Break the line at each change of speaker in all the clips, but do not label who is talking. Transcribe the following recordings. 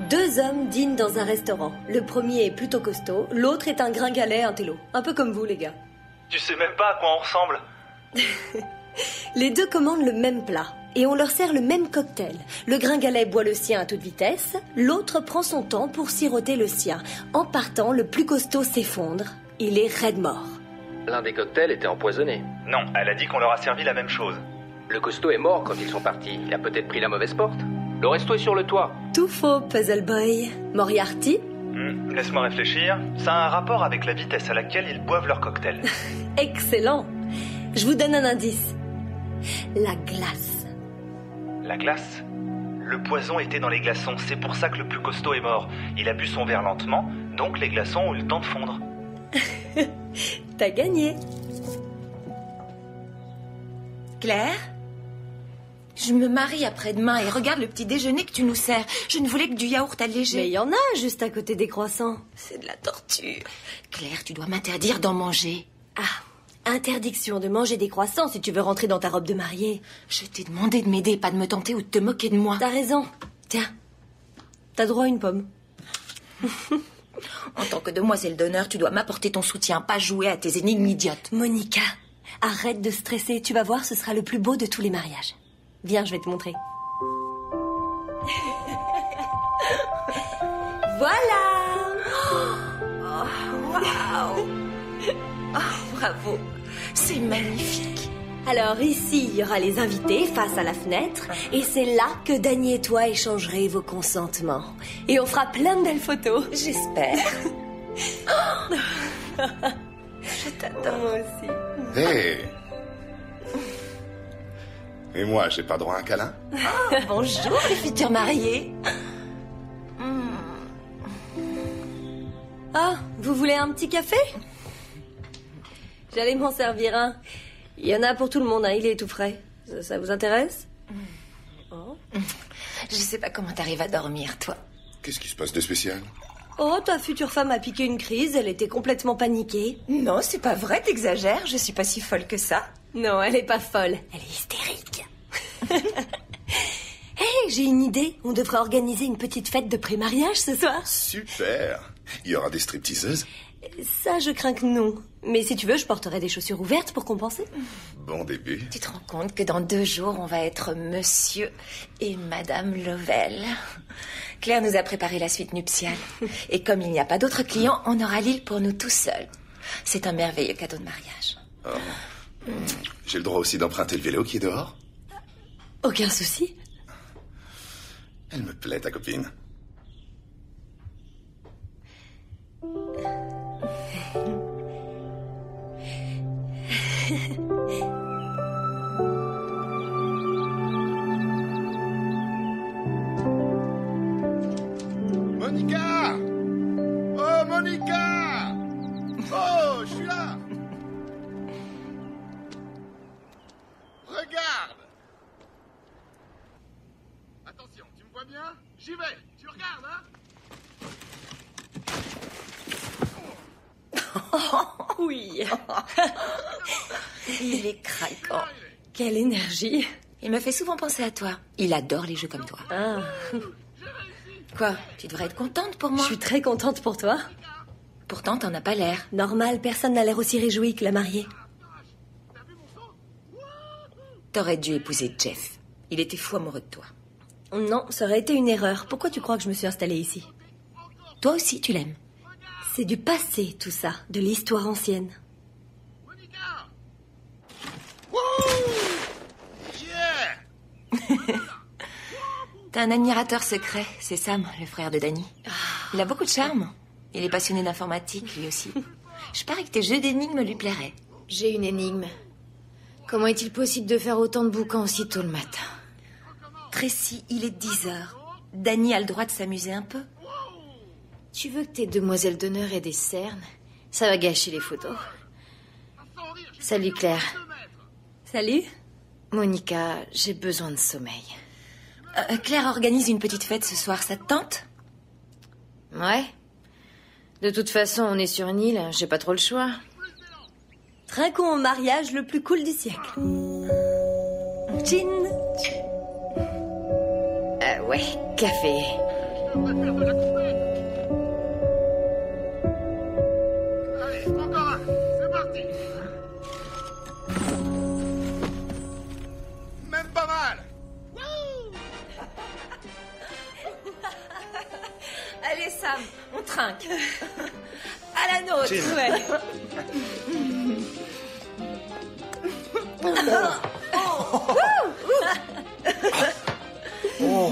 Deux hommes dînent dans un restaurant. Le premier est plutôt costaud, l'autre est un gringalet intello. Un peu comme vous, les gars.
Tu sais même pas à quoi on ressemble.
Les deux commandent le même plat et on leur sert le même cocktail. Le gringalet boit le sien à toute vitesse, l'autre prend son temps pour siroter le sien. En partant, le plus costaud s'effondre. Il est raide mort.
L'un des cocktails était empoisonné.
Non, elle a dit qu'on leur a servi la même chose.
Le costaud est mort quand ils sont partis. Il a peut-être pris la mauvaise porte. Le resto est sur le toit.
Tout faux, Puzzle Boy. Moriarty?
Laisse-moi réfléchir. Ça a un rapport avec la vitesse à laquelle ils boivent leur cocktail.
Excellent. Je vous donne un indice. La glace.
La glace? Le poison était dans les glaçons, c'est pour ça que le plus costaud est mort. Il a bu son verre lentement, donc les glaçons ont eu le temps de fondre.
T'as gagné.
Claire? Je me marie après-demain et regarde le petit déjeuner que tu nous sers. Je ne voulais que du yaourt allégé.
Mais il y en a juste à côté des croissants.
C'est de la torture. Claire, tu dois m'interdire d'en manger.
Ah, interdiction de manger des croissants si tu veux rentrer dans ta robe de mariée.
Je t'ai demandé de m'aider, pas de me tenter ou de te moquer de moi.
T'as raison. Tiens, t'as droit à une pomme.
En tant que demoiselle d'honneur, tu dois m'apporter ton soutien, pas jouer à tes énigmes idiotes.
Monica, arrête de stresser. Tu vas voir, ce sera le plus beau de tous les mariages. Viens, je vais te montrer. Voilà.
Waouh. Bravo. C'est magnifique.
Alors ici, il y aura les invités face à la fenêtre. Et c'est là que Dany et toi échangerez vos consentements. Et on fera plein de belles photos.
J'espère. Je t'adore.
Moi aussi.
Hé Et moi, j'ai pas droit à un câlin?
Bonjour, les futurs mariés.
Ah, vous voulez un petit café? J'allais m'en servir un. Il y en a pour tout le monde, hein. Il est tout frais. Ça vous intéresse? Oh.
Je sais pas comment t'arrives à dormir, toi.
Qu'est-ce qui se passe de spécial?
Oh, ta future femme a piqué une crise, elle était complètement paniquée.
Non, c'est pas vrai, t'exagères. Je suis pas si folle que ça.
Non, elle est pas folle, elle est hystérique. Hé, j'ai une idée. On devrait organiser une petite fête de pré-mariage ce soir.
Super. Il y aura des stripteaseuses?
Ça, je crains que non. Mais si tu veux, je porterai des chaussures ouvertes pour compenser.
Bon début.
Tu te rends compte que dans 2 jours, on va être monsieur et madame Lovell. Claire nous a préparé la suite nuptiale. Et comme il n'y a pas d'autres clients, on aura l'île pour nous tout seuls. C'est un merveilleux cadeau de mariage.
Oh. J'ai le droit aussi d'emprunter le vélo qui est dehors?
Aucun souci.
Elle me plaît, ta copine. Monica! Oh, Monica! Oh, je suis là! Regarde! Attention, tu me vois bien? J'y vais! Tu regardes, hein?
Oui.
Il est craquant.
Quelle énergie.
Il me fait souvent penser à toi. Il adore les jeux comme toi.
Ah.
Quoi? Tu devrais être contente pour moi.
Je suis très contente pour toi.
Pourtant, t'en as pas l'air.
Normal, personne n'a l'air aussi réjoui que la mariée.
T'aurais dû épouser Jeff. Il était fou amoureux de toi.
Non, ça aurait été une erreur. Pourquoi tu crois que je me suis installée ici?
Toi aussi, tu l'aimes.
C'est du passé, tout ça. De l'histoire ancienne.
T'as un admirateur secret, c'est Sam, le frère de Dany. Il a beaucoup de charme. Il est passionné d'informatique, lui aussi. Je parie que tes jeux d'énigmes lui plairaient.
J'ai une énigme. Comment est-il possible de faire autant de bouquins aussitôt le matin?
Tracy, il est 10 heures. Dany a le droit de s'amuser un peu.
Tu veux que tes demoiselles d'honneur aient des cernes? Ça va gâcher les photos. Salut Claire.
Salut.
Monica, j'ai besoin de sommeil.
Claire organise une petite fête ce soir, ça te tente?
Ouais. De toute façon, on est sur une île, j'ai pas trop le choix.
Trinquons au mariage le plus cool du siècle. Gin.
Ouais, café.
devrait faire de la compète. Allez, encore un. C'est parti. Même pas mal.
Allez, Sam, on trinque. À la nôtre.
Cheers.
Ouais.
Oh,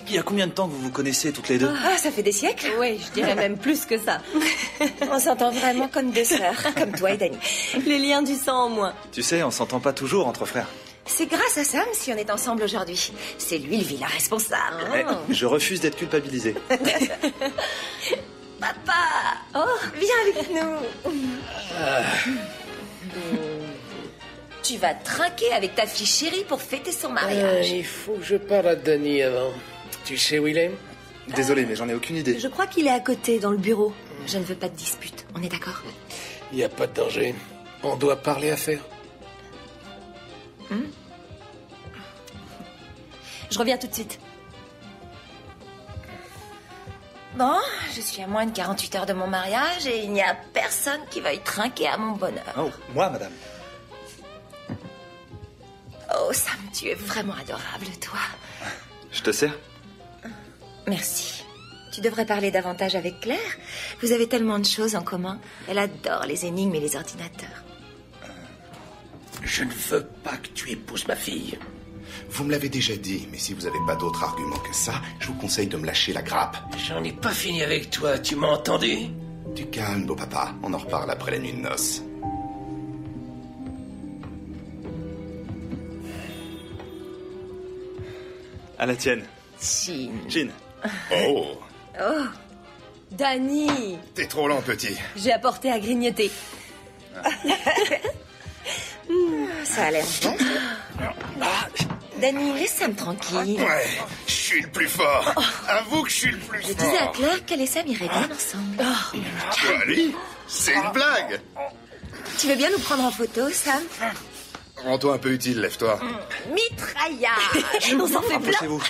il y a combien de temps que vous vous connaissez toutes les deux?
Ah, ça fait des siècles.
Oui, je dirais même plus que ça.
On s'entend vraiment comme deux sœurs, comme toi et Dani.
Les liens du sang en moins.
Tu sais, on s'entend pas toujours entre frères.
C'est grâce à Sam si on est ensemble aujourd'hui. C'est lui le vilain responsable.
Eh, je refuse d'être culpabilisé.
Papa, viens avec nous. Tu vas trinquer avec ta fille chérie pour fêter son mariage.
Il faut que je parle à Dani avant. Tu sais où il est?
Désolé, mais j'en ai aucune idée.
Je crois qu'il est à côté, dans le bureau.
Je ne veux pas de dispute, on est d'accord?
Il n'y a pas de danger. On doit parler affaires.
Je reviens tout de suite.
Bon, je suis à moins de 48 heures de mon mariage et il n'y a personne qui veuille trinquer à mon bonheur.
Oh, moi, madame.
Oh, Sam, tu es vraiment adorable, toi.
Je te sers?
Merci. Tu devrais parler davantage avec Claire. Vous avez tellement de choses en commun. Elle adore les énigmes et les ordinateurs.
Je ne veux pas que tu épouses ma fille.
Vous me l'avez déjà dit, mais si vous n'avez pas d'autre argument que ça, je vous conseille de me lâcher la grappe.
J'en ai pas fini avec toi, tu m'as entendu?
Du calme, beau papa. On en reparle après la nuit de noces.
À la tienne.
Jean.
Jean.
Oh,
Dani,
t'es trop lent, petit.
j'ai apporté à grignoter.
Ça a l'air bon. Dani, laisse Sam tranquille.
Ouais, je suis le plus fort. Avoue que je suis le plus
Je
fort.
disais à Claire qu'elle et Sam iraient bien ensemble.
Ali, c'est une blague.
Tu veux bien nous prendre en photo, Sam?
Rends-toi un peu utile, lève-toi.
Mitraillage.
On s'en fait plein.
Approchez-vous.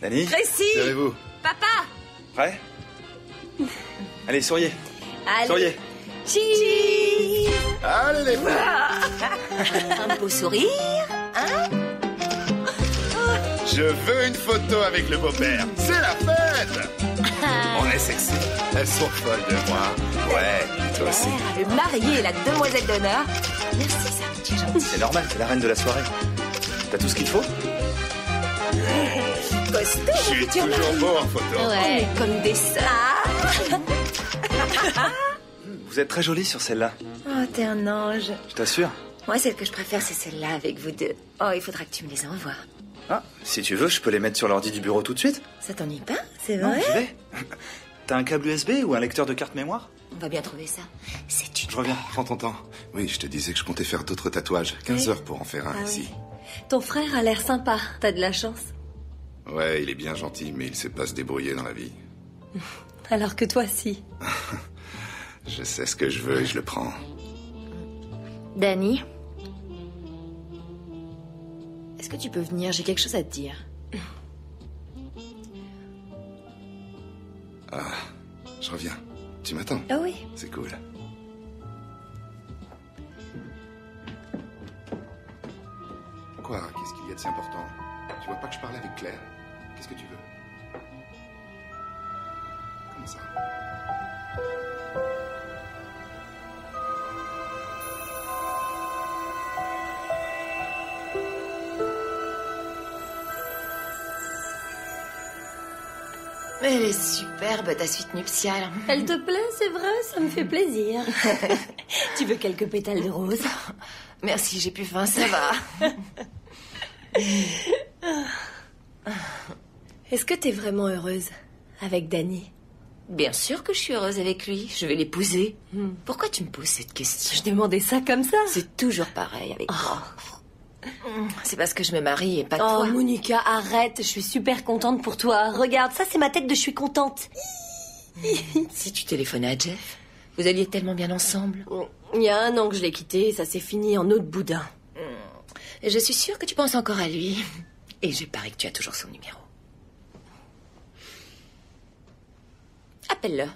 Dani,
Précis.
Serrez-vous.
Papa.
prêt? Allez, souriez.
Allez.
Souriez.
Cheese.
Allez, les frères.
Un beau sourire.
Je veux une photo avec le beau-père. C'est la fête. On est sexy. Elles sont folles de moi. Ouais, toi aussi.
Le marié et la demoiselle d'honneur. Merci, Sam, tu es gentil.
C'est normal, c'est la reine de la soirée. T'as tout ce qu'il faut?
Costaud,
Je suis
futur
toujours
mari.
beau en photo.
Ouais.
Comme des sœurs.
Vous êtes très jolie sur celle-là.
Oh, t'es un ange.
Je t'assure.
Moi, celle que je préfère, c'est celle-là avec vous deux. Oh, il faudra que tu me les envoies.
Ah, si tu veux, je peux les mettre sur l'ordi du bureau tout de suite.
Ça t'ennuie pas? C'est
Non,
vrai?
j'y vais. T'as un câble USB ou un lecteur de carte mémoire?
On va bien trouver ça. C'est une...
Je reviens.
Prends ton temps. Oui, je te disais que je comptais faire d'autres tatouages. 15 heures pour en faire un
Ah
ici.
oui. Ton frère a l'air sympa. T'as de la chance.
Ouais, il est bien gentil, mais il sait pas se débrouiller dans la vie.
Alors que toi, si.
Je sais ce que je veux et je le prends.
Dani, est-ce que tu peux venir? J'ai quelque chose à te dire.
Je reviens. Tu m'attends?
Ah oui.
C'est cool. Quoi? Qu'est-ce qu'il y a de si important? Tu vois pas que je parlais avec Claire? Qu'est-ce que tu veux? Comment ça?
Elle est superbe, ta suite nuptiale.
Elle te plaît, c'est vrai? Ça me fait plaisir. Tu veux quelques pétales de rose?
Merci, j'ai plus faim, ça va.
Est-ce que t'es vraiment heureuse avec Dani?
Bien sûr que je suis heureuse avec lui. Je vais l'épouser. Pourquoi tu me poses cette question?
Je demandais ça comme ça.
C'est toujours pareil avec moi. C'est parce que je me marie et pas
Oh,
toi.
Monica, arrête. Je suis super contente pour toi. Regarde, ça, c'est ma tête de je suis contente.
Si tu téléphonais à Jeff, vous alliez tellement bien ensemble.
Il y a 1 an que je l'ai quitté et ça s'est fini en eau de boudin.
Et je suis sûre que tu penses encore à lui. Et je parie que tu as toujours son numéro. Appelle-le.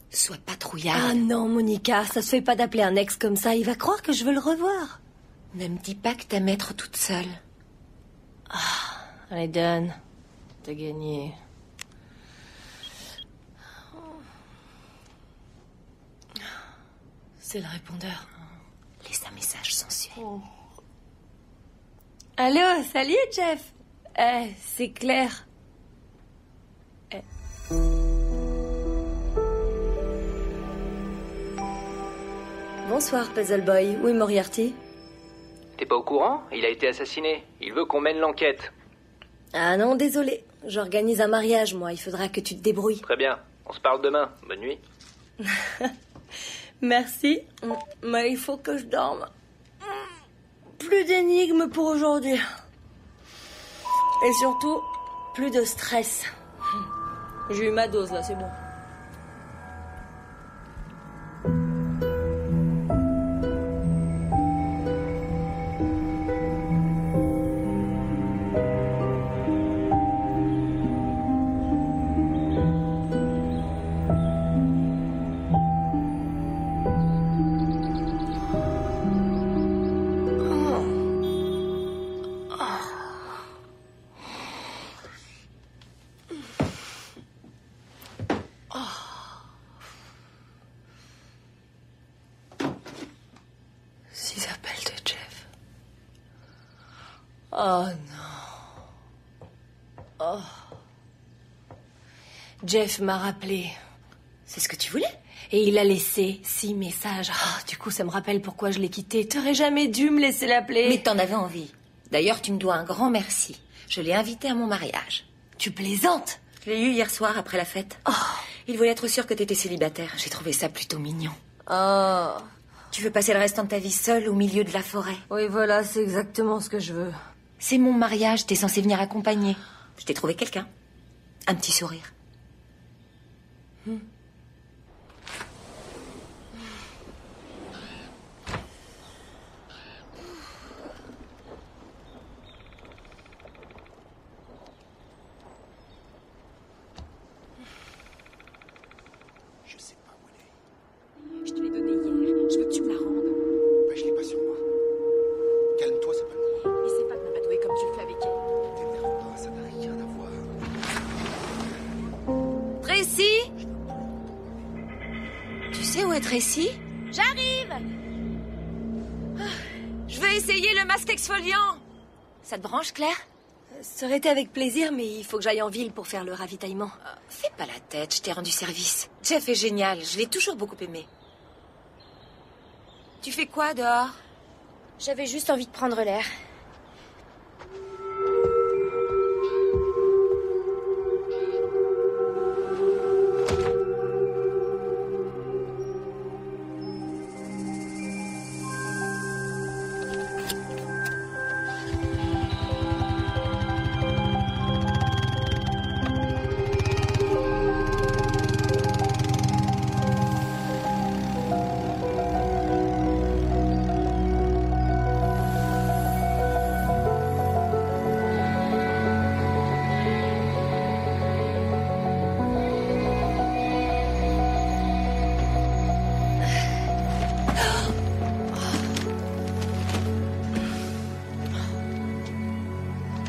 Sois pas trouillarde.
Ah non, Monica, ça se fait pas d'appeler un ex comme ça. Il va croire que je veux le revoir.
Ne me dis pas que t'aimes être toute seule.
Allez, donne. T'as gagné. C'est le répondeur.
Laisse un message sensuel.
Allô, salut, Jeff. C'est Claire. Bonsoir, Puzzle Boy. Où est Moriarty?
T'es pas au courant? Il a été assassiné. Il veut qu'on mène l'enquête.
Ah non, désolé. J'organise un mariage, moi. Il faudra que tu te débrouilles.
Très bien. On se parle demain. Bonne nuit.
Merci. Mais il faut que je dorme. Plus d'énigmes pour aujourd'hui. Et surtout, plus de stress. J'ai eu ma dose, là, c'est bon. Oh non. Oh. Jeff m'a rappelé.
C'est ce que tu voulais?
Et il a laissé 6 messages. Oh, du coup, ça me rappelle pourquoi je l'ai quitté. T'aurais jamais dû me laisser l'appeler.
Mais t'en avais envie. D'ailleurs, tu me dois un grand merci. Je l'ai invité à mon mariage.
Tu plaisantes?
Je l'ai eu hier soir après la fête.
Oh.
Il voulait être sûr que t'étais célibataire. J'ai trouvé ça plutôt mignon.
Oh.
Tu veux passer le restant de ta vie seule au milieu de la forêt?
Oui, voilà, c'est exactement ce que je veux.
C'est mon mariage, t'es censé venir accompagner. Je t'ai trouvé quelqu'un. Un petit sourire.
Je sais pas où elle est.
Je te l'ai donné hier. Je veux que tu me la rendes.
Bah, je l'ai pas sur moi. Calme-toi, c'est pas le moment.
Et c'est pas de m'amadouer comme tu le fais avec elle.
T'énerve pas, ça n'a rien à voir.
Tracy? Tu sais où est Tracy?
J'arrive!
Je veux essayer le masque exfoliant. Ça te branche, Claire?
Ça aurait été avec plaisir, mais il faut que j'aille en ville pour faire le ravitaillement.
Fais pas la tête, je t'ai rendu service. Jeff est génial, je l'ai toujours beaucoup aimé. Tu fais quoi dehors?
J'avais juste envie de prendre l'air.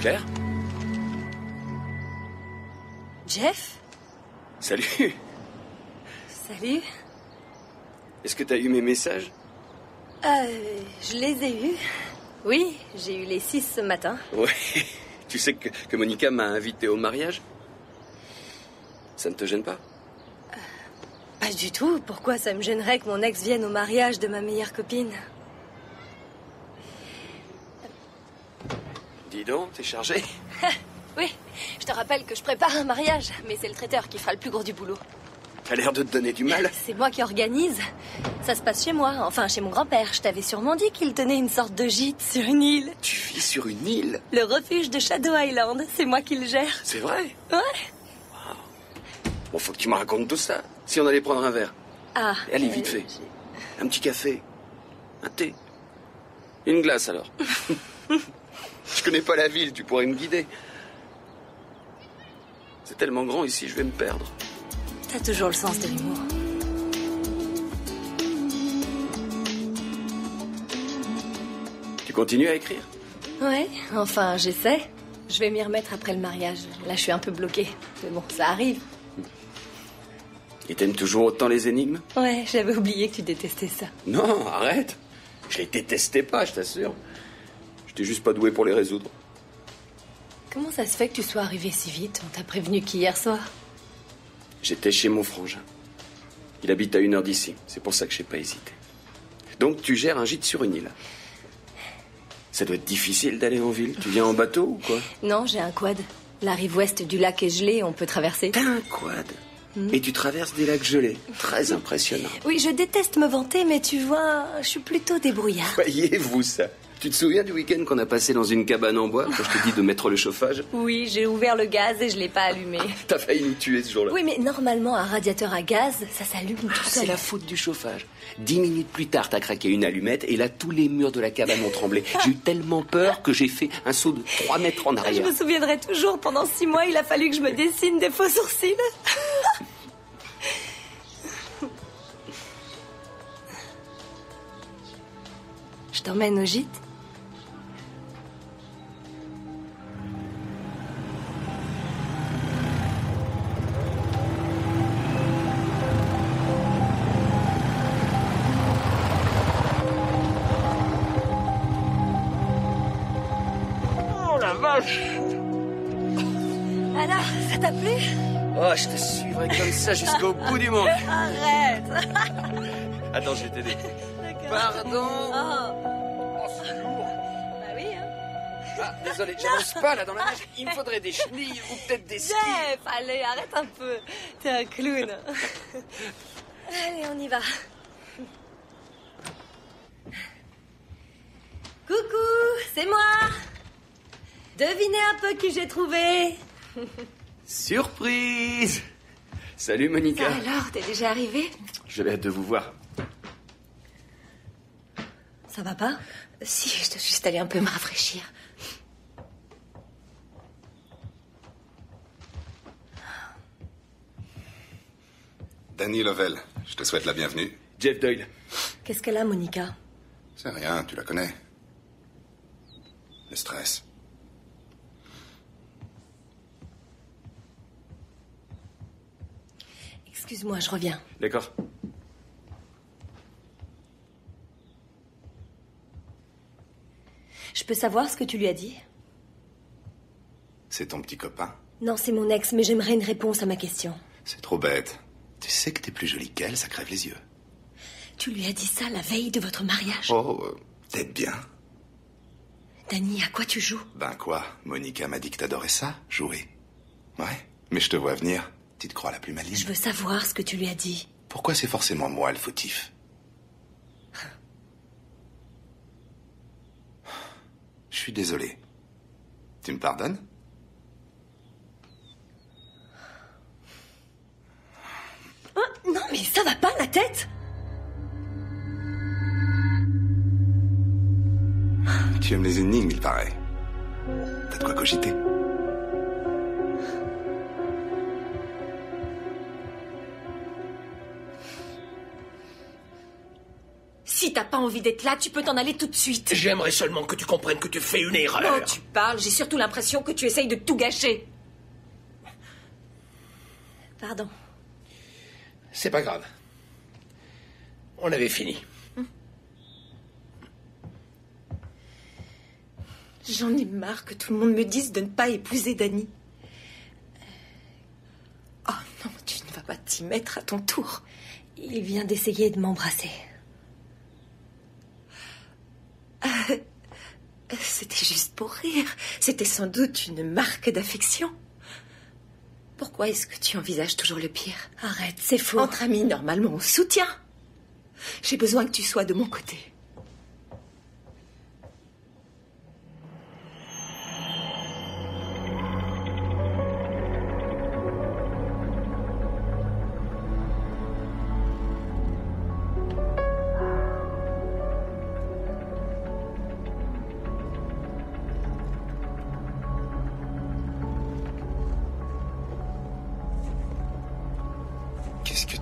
Claire?
Jeff?
Salut.
Salut.
Est-ce que t'as eu mes messages?
Je les ai eus. Oui, j'ai eu les 6 ce matin.
Ouais. Tu sais que Monica m'a invité au mariage? Ça ne te gêne pas?
Pas du tout. Pourquoi ça me gênerait que mon ex vienne au mariage de ma meilleure copine?
Dis donc, t'es chargé?
Oui, je te rappelle que je prépare un mariage, mais c'est le traiteur qui fera le plus gros du boulot.
T'as l'air de te donner du mal.
C'est moi qui organise. Ça se passe chez moi, enfin chez mon grand-père. Je t'avais sûrement dit qu'il tenait une sorte de gîte sur une île.
Tu vis sur une île?
Le refuge de Shadow Island, c'est moi qui le gère.
C'est vrai?
Ouais.
Wow. Bon, faut que tu me racontes tout ça. Si on allait prendre un verre.
Ah.
Allez, vite fait. Un petit café. Un thé. Une glace, alors. Je connais pas la ville, tu pourrais me guider. C'est tellement grand ici, je vais me perdre.
T'as toujours le sens de l'humour.
Tu continues à écrire?
Ouais, enfin, j'essaie. Je vais m'y remettre après le mariage. Là, je suis un peu bloquée. Mais bon, ça arrive.
Et t'aimes toujours autant les énigmes?
Ouais, j'avais oublié que tu détestais ça.
Non, arrête. Je les détestais pas, je t'assure. J'étais juste pas doué pour les résoudre.
Comment ça se fait que tu sois arrivé si vite? On t'a prévenu qu'hier soir.
J'étais chez mon frangin. Il habite à 1 heure d'ici. C'est pour ça que j'ai pas hésité. Donc tu gères un gîte sur une île. Ça doit être difficile d'aller en ville. Tu viens en bateau ou quoi?
Non, j'ai un quad. La rive ouest du lac est gelée, on peut traverser.
T'as un quad? Et tu traverses des lacs gelés. Très impressionnant.
Oui, je déteste me vanter, mais tu vois, je suis plutôt débrouillard.
Voyez-vous ça? Tu te souviens du week-end qu'on a passé dans une cabane en bois quand je t'ai dit de mettre le chauffage?
Oui, j'ai ouvert le gaz et je l'ai pas allumé.
T'as failli nous tuer ce jour-là.
Oui, mais normalement, un radiateur à gaz, ça s'allume tout
C'est
seul.
la faute du chauffage. 10 minutes plus tard, t'as craqué une allumette et là, tous les murs de la cabane ont tremblé. J'ai eu tellement peur que j'ai fait un saut de 3 mètres en
Je
arrière.
me souviendrai toujours, pendant 6 mois, il a fallu que je me dessine des faux sourcils. Je t'emmène au gîte?
Oh la vache!
Alors, ça t'a plu?
Oh, je te suivrai comme ça jusqu'au bout du monde.
Arrête!
Attends, je vais t'aider.
D'accord.
Pardon?
Oh,
c'est lourd.
bah oui, hein.
Ah, désolé, j'avance pas là dans la neige. Il me faudrait des chenilles ou peut-être des skis.
Jeff, allez, arrête un peu. T'es un clown. Allez, on y va. Coucou, c'est moi. Devinez un peu qui j'ai trouvé.
Surprise! Salut Monica.
Alors, t'es déjà arrivée?
J'avais hâte de vous voir.
Ça va pas?
Si, je dois juste aller un peu me rafraîchir.
Danny Lovell, je te souhaite la bienvenue.
Jeff Doyle.
Qu'est-ce qu'elle a, Monica?
C'est rien, tu la connais. Le stress.
Excuse-moi, je reviens.
D'accord.
Je peux savoir ce que tu lui as dit?
C'est ton petit copain?
Non, c'est mon ex, mais j'aimerais une réponse à ma question.
C'est trop bête. Tu sais que t'es plus jolie qu'elle, ça crève les yeux.
Tu lui as dit ça la veille de votre mariage?
Oh, peut-être bien.
Danny, à quoi tu joues?
Ben quoi, Monica m'a dit que t'adorais ça, jouer. Ouais, mais je te vois venir. Tu te crois la plus maligne.
Je veux savoir ce que tu lui as dit.
Pourquoi c'est forcément moi le fautif? Je suis désolé. Tu me pardonnes?
Oh, non, mais ça va pas, la tête?
Tu aimes les énigmes, il paraît. T'as de quoi cogiter.
Si t'as pas envie d'être là, tu peux t'en aller tout de suite.
J'aimerais seulement que tu comprennes que tu fais une erreur.
Non, tu parles, j'ai surtout l'impression que tu essayes de tout gâcher.
Pardon.
C'est pas grave. On avait fini.
J'en ai marre que tout le monde me dise de ne pas épouser Danny. Oh non, tu ne vas pas t'y mettre à ton tour.
Il vient d'essayer de m'embrasser.
C'était juste pour rire. C'était sans doute une marque d'affection. Pourquoi est-ce que tu envisages toujours le pire?
Arrête, c'est faux.
Entre amis, normalement, on se soutient. J'ai besoin que tu sois de mon côté.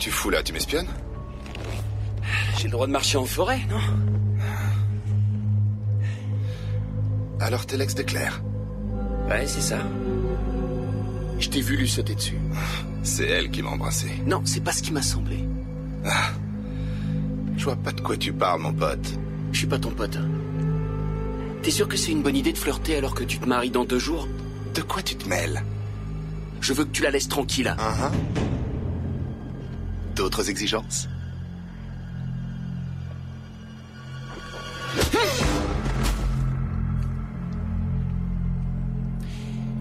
tu fous là? Tu m'espionnes?
J'ai le droit de marcher en forêt, non?
Alors t'es l'ex de Claire?
Ouais, c'est ça. Je t'ai vu lui sauter dessus.
C'est elle qui m'a embrassé.
Non, c'est pas ce qui m'a semblé.
Ah. Je vois pas de quoi tu parles, mon pote.
Je suis pas ton pote. T'es sûr que c'est une bonne idée de flirter alors que tu te maries dans 2 jours?
De quoi tu te mêles?
Je veux que tu la laisses tranquille.
D'autres exigences?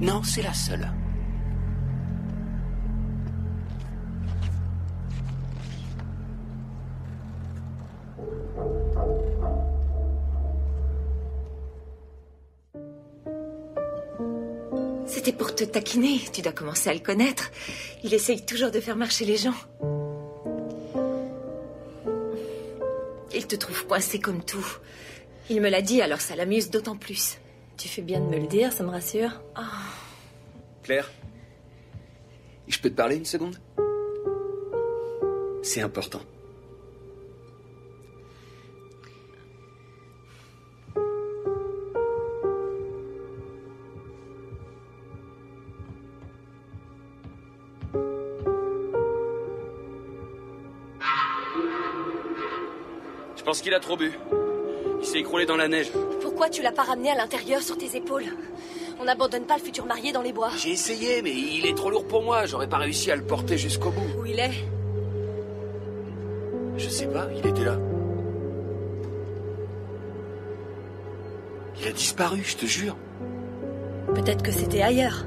Non, c'est la seule.
C'était pour te taquiner. Tu dois commencer à le connaître. Il essaye toujours de faire marcher les gens. Il te trouve coincé comme tout. Il me l'a dit, alors ça l'amuse d'autant plus.
Tu fais bien de me le dire, ça me rassure.
Oh.
Claire, je peux te parler une seconde? C'est important. Je pense qu'il a trop bu. Il s'est écroulé dans la neige.
Pourquoi tu l'as pas ramené à l'intérieur sur tes épaules? On n'abandonne pas le futur marié dans les bois.
J'ai essayé, mais il est trop lourd pour moi. J'aurais pas réussi à le porter jusqu'au bout.
Où il est?
Je sais pas, il était là. Il a disparu, je te jure.
Peut-être que c'était ailleurs.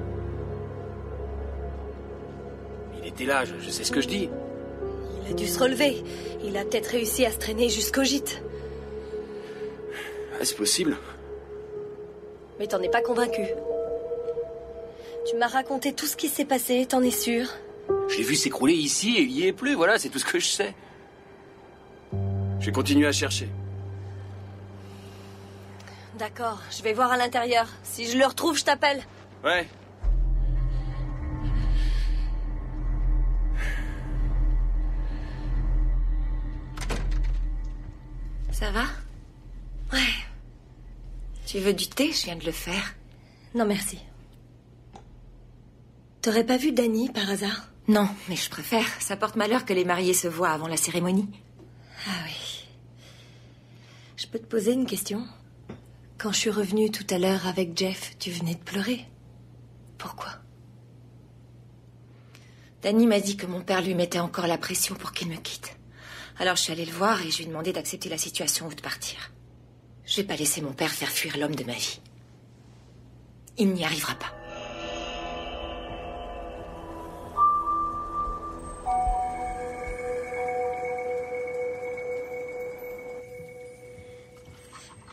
Il était là, je sais ce que je dis.
Il a dû se relever. Il a peut-être réussi à se traîner jusqu'au gîte.
Ah, c'est possible.
Mais t'en es pas convaincu. Tu m'as raconté tout ce qui s'est passé, t'en es sûr?
Je l'ai vu s'écrouler ici et il y est plus, voilà, c'est tout ce que je sais. Je vais continuer à chercher.
D'accord, je vais voir à l'intérieur. Si je le retrouve, je t'appelle.
Ouais.
Ça va?
Ouais.
Tu veux du thé? Je viens de le faire.
Non, merci. T'aurais pas vu Danny, par hasard?
Non, mais je préfère. Ça porte malheur que les mariés se voient avant la cérémonie.
Ah oui. Je peux te poser une question? Quand je suis revenue tout à l'heure avec Jeff, tu venais de pleurer. Pourquoi?
Danny m'a dit que mon père lui mettait encore la pression pour qu'il me quitte. Alors je suis allée le voir et je lui ai demandé d'accepter la situation ou de partir. Je vais pas laisser mon père faire fuir l'homme de ma vie. Il n'y arrivera pas.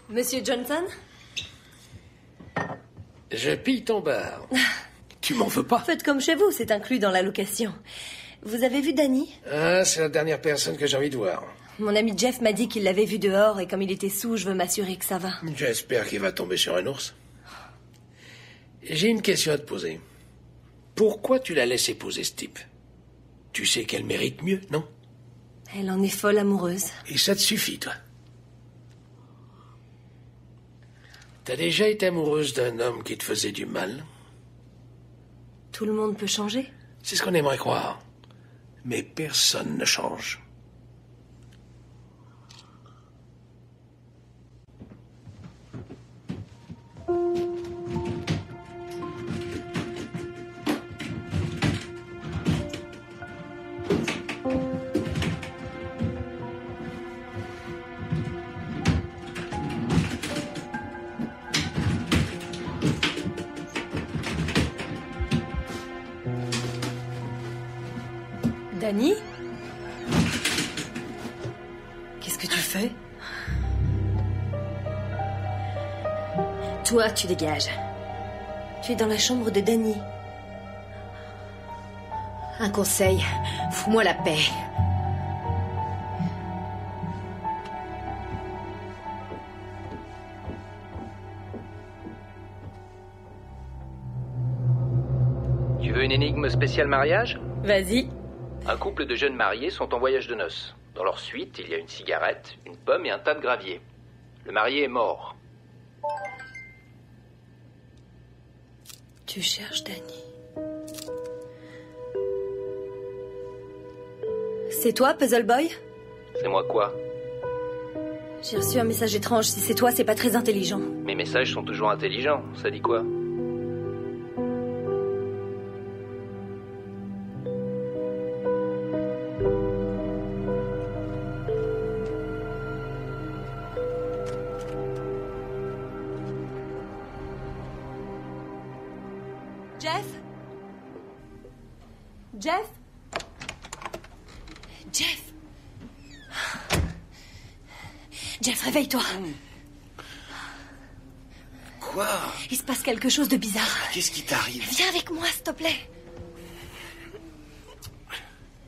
Monsieur Johnson?
Je pille ton bar. Tu m'en veux pas?
Faites comme chez vous, c'est inclus dans la location. Vous avez vu Danny?
Ah, c'est la dernière personne que j'ai envie de voir.
Mon ami Jeff m'a dit qu'il l'avait vu dehors et comme il était saoul, je veux m'assurer que ça va.
J'espère qu'il va tomber sur un ours. J'ai une question à te poser. Pourquoi tu la laisses épouser ce type? Tu sais qu'elle mérite mieux, non?
Elle en est folle amoureuse.
Et ça te suffit, toi? T'as déjà été amoureuse d'un homme qui te faisait du mal?
Tout le monde peut changer?
C'est ce qu'on aimerait croire. Mais personne ne change.
Danny? Qu'est-ce que tu fais?
Toi, tu dégages.
Tu es dans la chambre de Danny.
Un conseil, fous-moi la paix.
Tu veux une énigme spéciale mariage?
Vas-y.
Un couple de jeunes mariés sont en voyage de noces. Dans leur suite, il y a une cigarette, une pomme et un tas de gravier. Le marié est mort.
Tu cherches Danny. C'est toi, Puzzle Boy?
C'est moi quoi?
J'ai reçu un message étrange. Si c'est toi, c'est pas très intelligent.
Mes messages sont toujours intelligents. Ça dit quoi?
Jeff? Jeff? Jeff? Jeff, réveille-toi.
Quoi?
Il se passe quelque chose de bizarre.
Qu'est-ce qui t'arrive?
Viens avec moi, s'il te plaît.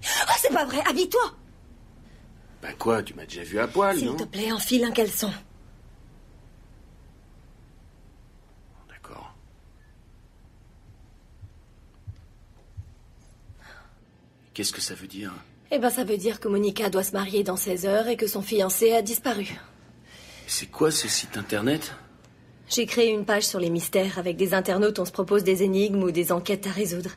Oh, c'est pas vrai, habille-toi.
Ben quoi, tu m'as déjà vu à poil, non?
S'il te plaît, enfile un caleçon.
D'accord. Qu'est-ce que ça veut dire?
Eh ben, ça veut dire que Monica doit se marier dans 16 heures et que son fiancé a disparu.
C'est quoi ce site internet?
J'ai créé une page sur les mystères. Avec des internautes, on se propose des énigmes ou des enquêtes à résoudre.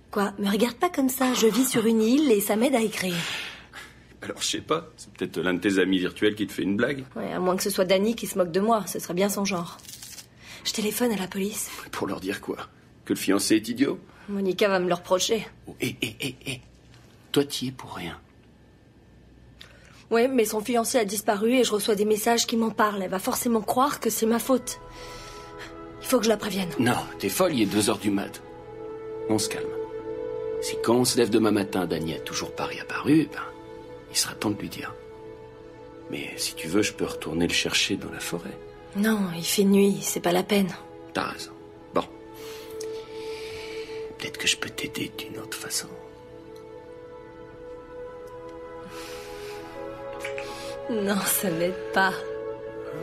Quoi? Me regarde pas comme ça. Je vis sur une île et ça m'aide à écrire.
Alors, je sais pas. C'est peut-être l'un de tes amis virtuels qui te fait une blague.
Ouais, à moins que ce soit Danny qui se moque de moi. Ce serait bien son genre. Je téléphone à la police.
Pour leur dire quoi? Que le fiancé est idiot?
Monica va me le reprocher.
Oh, Toi, t'y es pour rien.
Ouais, mais son fiancé a disparu et je reçois des messages qui m'en parlent. Elle va forcément croire que c'est ma faute. Il faut que je la prévienne.
Non, t'es folle, il est 2 heures du mat. On se calme. Si quand on se lève demain matin, Danny a toujours pas réapparu, ben, il sera temps de lui dire. Mais si tu veux, je peux retourner le chercher dans la forêt.
Non, il fait nuit, c'est pas la peine.
T'as raison. Bon. Peut-être que je peux t'aider d'une autre façon.
Non, ça m'aide pas.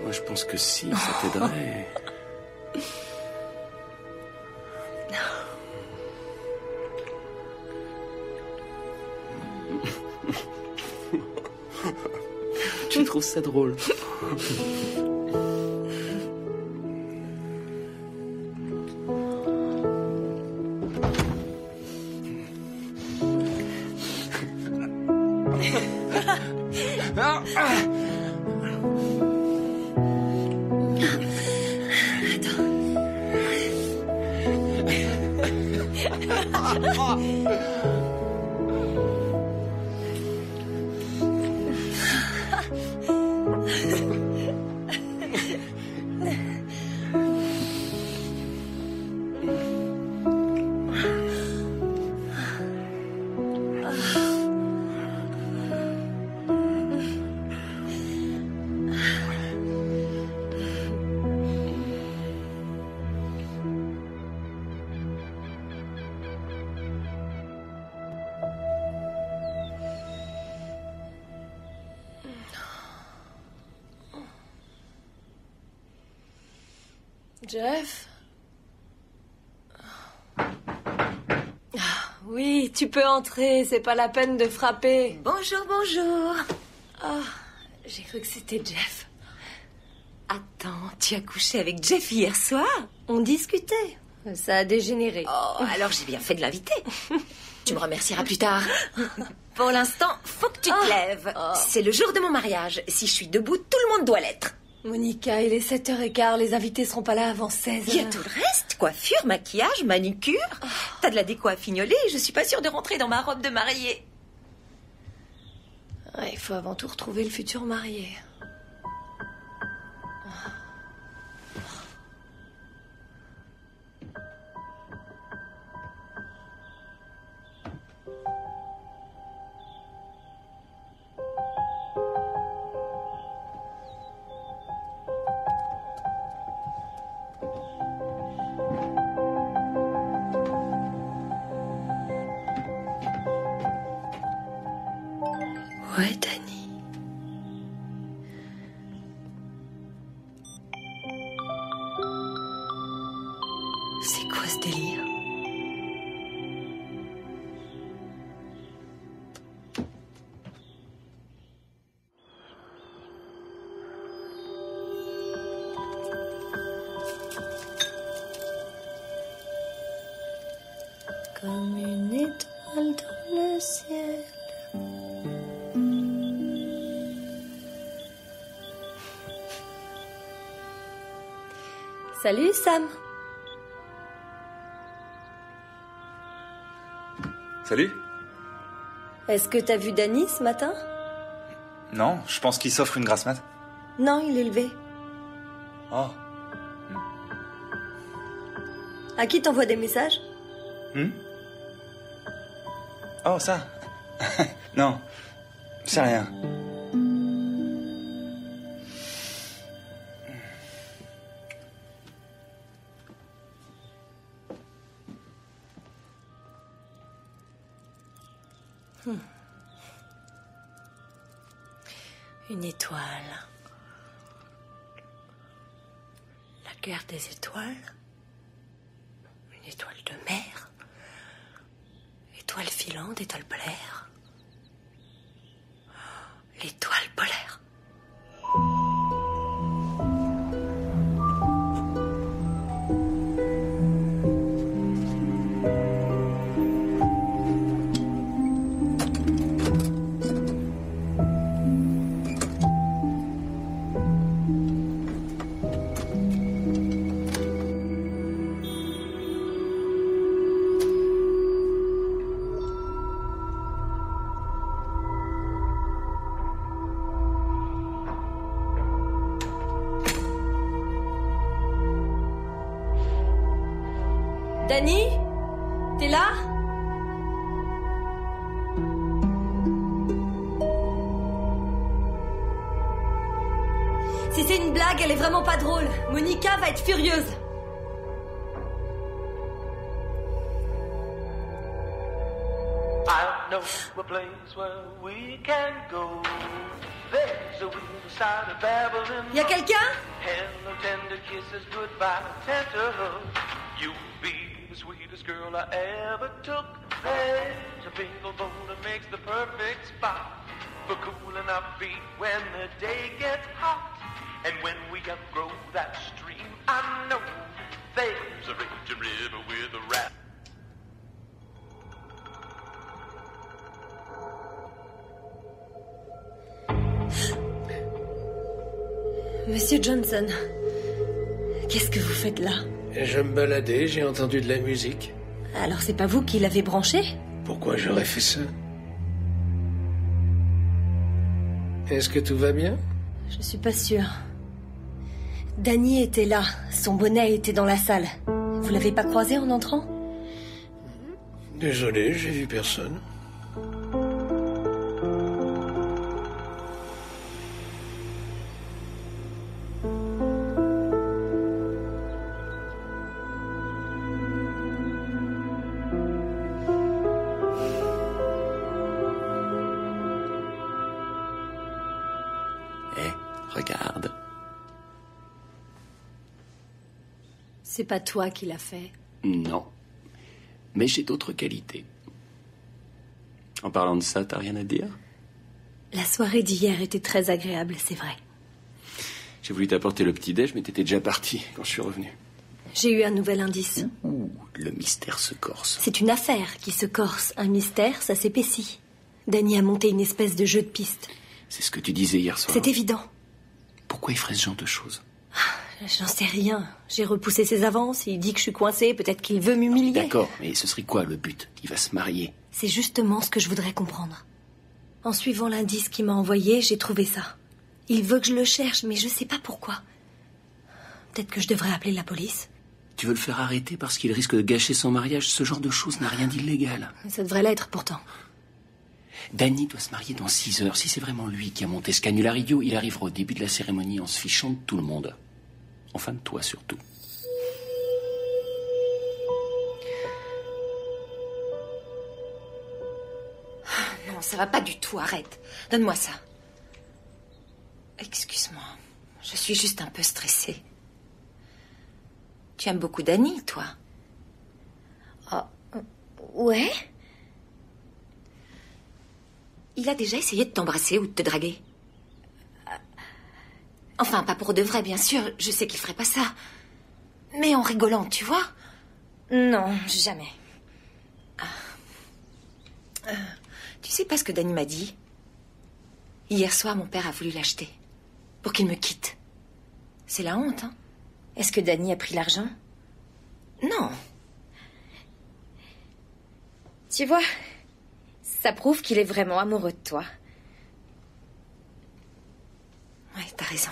Moi, je pense que si, ça t'aiderait. Tu trouves ça drôle?
Jeff? Oui, tu peux entrer, c'est pas la peine de frapper.
Bonjour, bonjour.
Ah, j'ai cru que c'était Jeff.
Attends, tu as couché avec Jeff hier soir?
On discutait. Ça a dégénéré.
Oh, alors j'ai bien fait de l'inviter. Tu me remercieras plus tard. Pour l'instant, faut que tu te lèves. C'est le jour de mon mariage. Si je suis debout, tout le monde doit l'être.
Monica, il est 7h15, les invités seront pas là avant 16h.
Il y a tout le reste, coiffure, maquillage, manucure. T'as de la déco à fignoler, je suis pas sûre de rentrer dans ma robe de mariée.
Ouais, il faut avant tout retrouver le futur marié. Ouais, Danny. C'est quoi ce délire? comme une étoile dans le ciel. Salut Sam.
Salut.
Est-ce que t'as vu Danny ce matin?
Non, je pense qu'il s'offre une grasse mat.
Non, il est levé.
Oh.
À qui t'envoies des messages?
Oh, ça. Non, c'est rien.
Une étoile. La guerre des étoiles. Une étoile de mer. Étoile filante, étoile polaire. L'étoile polaire. Danny? T'es là? Si c'est une blague, elle est vraiment pas drôle. Monica va être furieuse.
I know a place where we can go. There's a wheel side of Babylon.
Y a quelqu'un?
Hello, tender kisses, goodbye, tender hug. You'll be the sweetest girl I ever took. There's a big old boulder that makes the perfect spot for cooling our feet when the day gets hot. And when we outgrow that stream, I know there's a raging river with a rat.
Monsieur Johnson, qu'est-ce que vous faites là?
Je me baladais, j'ai entendu de la musique.
Alors c'est pas vous qui l'avez branché?
Pourquoi j'aurais fait ça? Est-ce que tout va bien?
Je suis pas sûre. Danny était là, son bonnet était dans la salle. Vous l'avez pas croisé en entrant?
Désolé, j'ai vu personne.
Regarde.
C'est pas toi qui l'as fait.
Non. Mais j'ai d'autres qualités. En parlant de ça, t'as rien à dire?
La soirée d'hier était très agréable, c'est vrai.
J'ai voulu t'apporter le petit-déj, mais t'étais déjà parti quand je suis revenu.
J'ai eu un nouvel indice.
Ouh, le mystère se corse.
C'est une affaire qui se corse. Un mystère, ça s'épaissit. Danny a monté une espèce de jeu de piste.
C'est ce que tu disais hier soir.
C'est évident.
Pourquoi il ferait ce genre de choses?
J'en sais rien. J'ai repoussé ses avances, il dit que je suis coincée, peut-être qu'il veut m'humilier.
D'accord, mais ce serait quoi le but? Il va se marier.
C'est justement ce que je voudrais comprendre. En suivant l'indice qu'il m'a envoyé, j'ai trouvé ça. Il veut que je le cherche, mais je sais pas pourquoi. Peut-être que je devrais appeler la police.
Tu veux le faire arrêter parce qu'il risque de gâcher son mariage? Ce genre de choses n'a rien d'illégal.
Ça devrait l'être pourtant.
Danny doit se marier dans 6 heures. Si c'est vraiment lui qui a monté ce canular idiot, il arrivera au début de la cérémonie en se fichant de tout le monde. Enfin de toi surtout.
Non, ça va pas du tout, arrête. Donne-moi ça. Excuse-moi, je suis juste un peu stressée. Tu aimes beaucoup Danny, toi?
Oh, ouais?
Il a déjà essayé de t'embrasser ou de te draguer? Enfin, pas pour de vrai, bien sûr. Je sais qu'il ferait pas ça. Mais en rigolant, tu vois?
Non, jamais.
Ah, Tu sais pas ce que Danny m'a dit? Hier soir, mon père a voulu l'acheter. Pour qu'il me quitte. C'est la honte, hein?
Est-ce que Danny a pris l'argent?
Non.
Tu vois, ça prouve qu'il est vraiment amoureux de toi.
Ouais, t'as raison.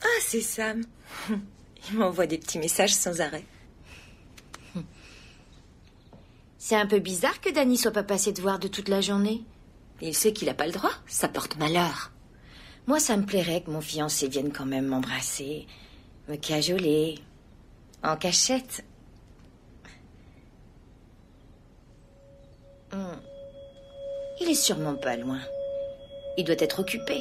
Ah, c'est Sam. Il m'envoie des petits messages sans arrêt.
C'est un peu bizarre que Danny soit pas passé te voir de toute la journée.
Il sait qu'il a pas le droit. Ça porte malheur.
Moi, ça me plairait que mon fiancé vienne quand même m'embrasser, me cajoler, en cachette. Il est sûrement pas loin. Il doit être occupé.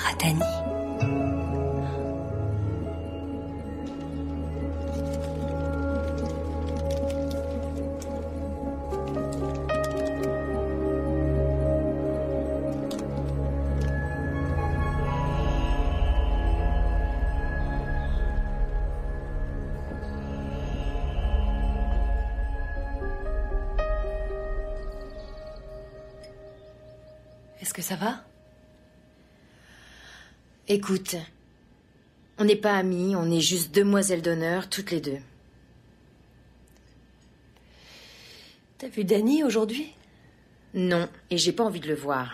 À Danny. Est-ce que ça va?
Écoute, on n'est pas amis, on est juste demoiselles d'honneur, toutes les deux.
T'as vu Danny aujourd'hui?
Non, et j'ai pas envie de le voir,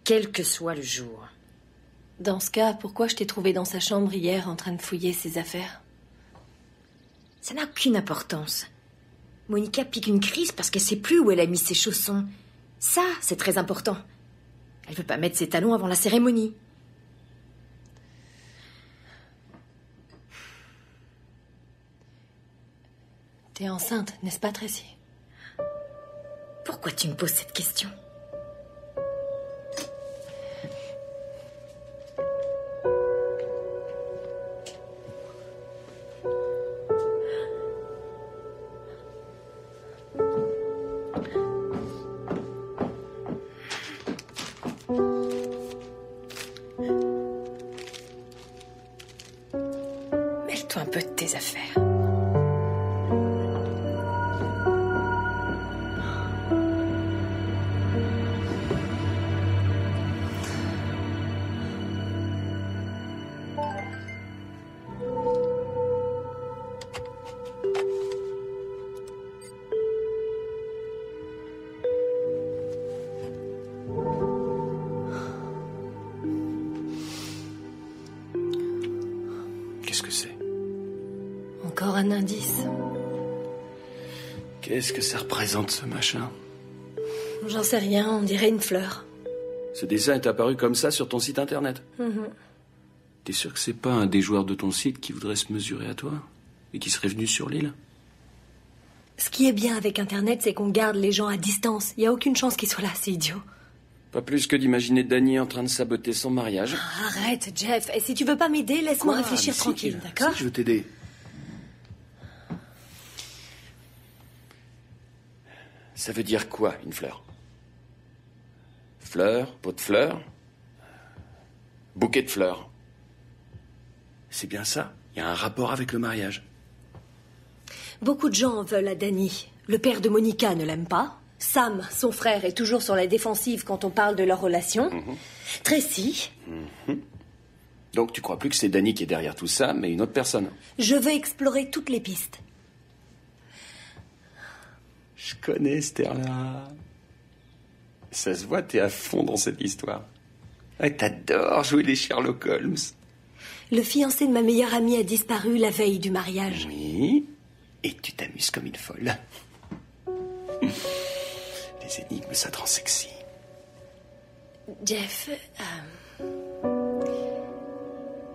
quel que soit le jour.
Dans ce cas, pourquoi je t'ai trouvé dans sa chambre hier en train de fouiller ses affaires?
Ça n'a aucune importance. Monica pique une crise parce qu'elle sait plus où elle a mis ses chaussons. Ça, c'est très important. Elle veut pas mettre ses talons avant la cérémonie.
T'es enceinte, n'est-ce pas, Tracy?
Pourquoi tu me poses cette question?
Mêle-toi un peu de tes affaires.
Qu'est-ce que c'est?
Encore un indice.
Qu'est-ce que ça représente, ce machin?
J'en sais rien, on dirait une fleur.
Ce dessin est apparu comme ça sur ton site internet? T'es sûr que c'est pas un des joueurs de ton site qui voudrait se mesurer à toi? Et qui serait venu sur l'île?
Ce qui est bien avec Internet, c'est qu'on garde les gens à distance. Il n'y a aucune chance qu'ils soient là, c'est idiot.
Pas plus que d'imaginer Danny en train de saboter son mariage.
Arrête, Jeff. Et si tu veux pas m'aider, laisse-moi réfléchir
Mais
tranquille,
si,
d'accord?
Si, je veux t'aider. Ça veut dire quoi, une fleur? Fleur, pot de fleurs, bouquet de fleurs. C'est bien ça. Il y a un rapport avec le mariage.
Beaucoup de gens en veulent à Danny. Le père de Monica ne l'aime pas. Sam, son frère, est toujours sur la défensive quand on parle de leur relation. Tracy.
Donc tu crois plus que c'est Danny qui est derrière tout ça, mais une autre personne?
Je veux explorer toutes les pistes.
Je connais cette là. Ça se voit, t'es à fond dans cette histoire. Ouais, t'adores jouer les Sherlock Holmes.
Le fiancé de ma meilleure amie a disparu la veille du mariage.
Oui, et tu t'amuses comme une folle. Les énigmes, ça te rend sexy.
Jeff,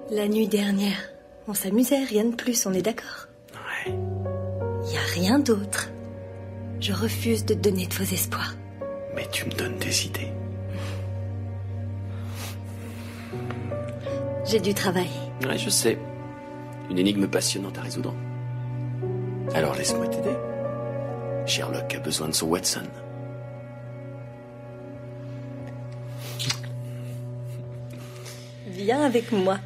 la nuit dernière, on s'amusait, rien de plus, on est d'accord?
Ouais.
Y a rien d'autre. Je refuse de te donner de faux espoirs.
Mais tu me donnes des idées.
J'ai du travail.
Ouais, je sais. Une énigme passionnante à résoudre. Alors laisse-moi t'aider. Sherlock a besoin de son Watson.
Viens avec moi.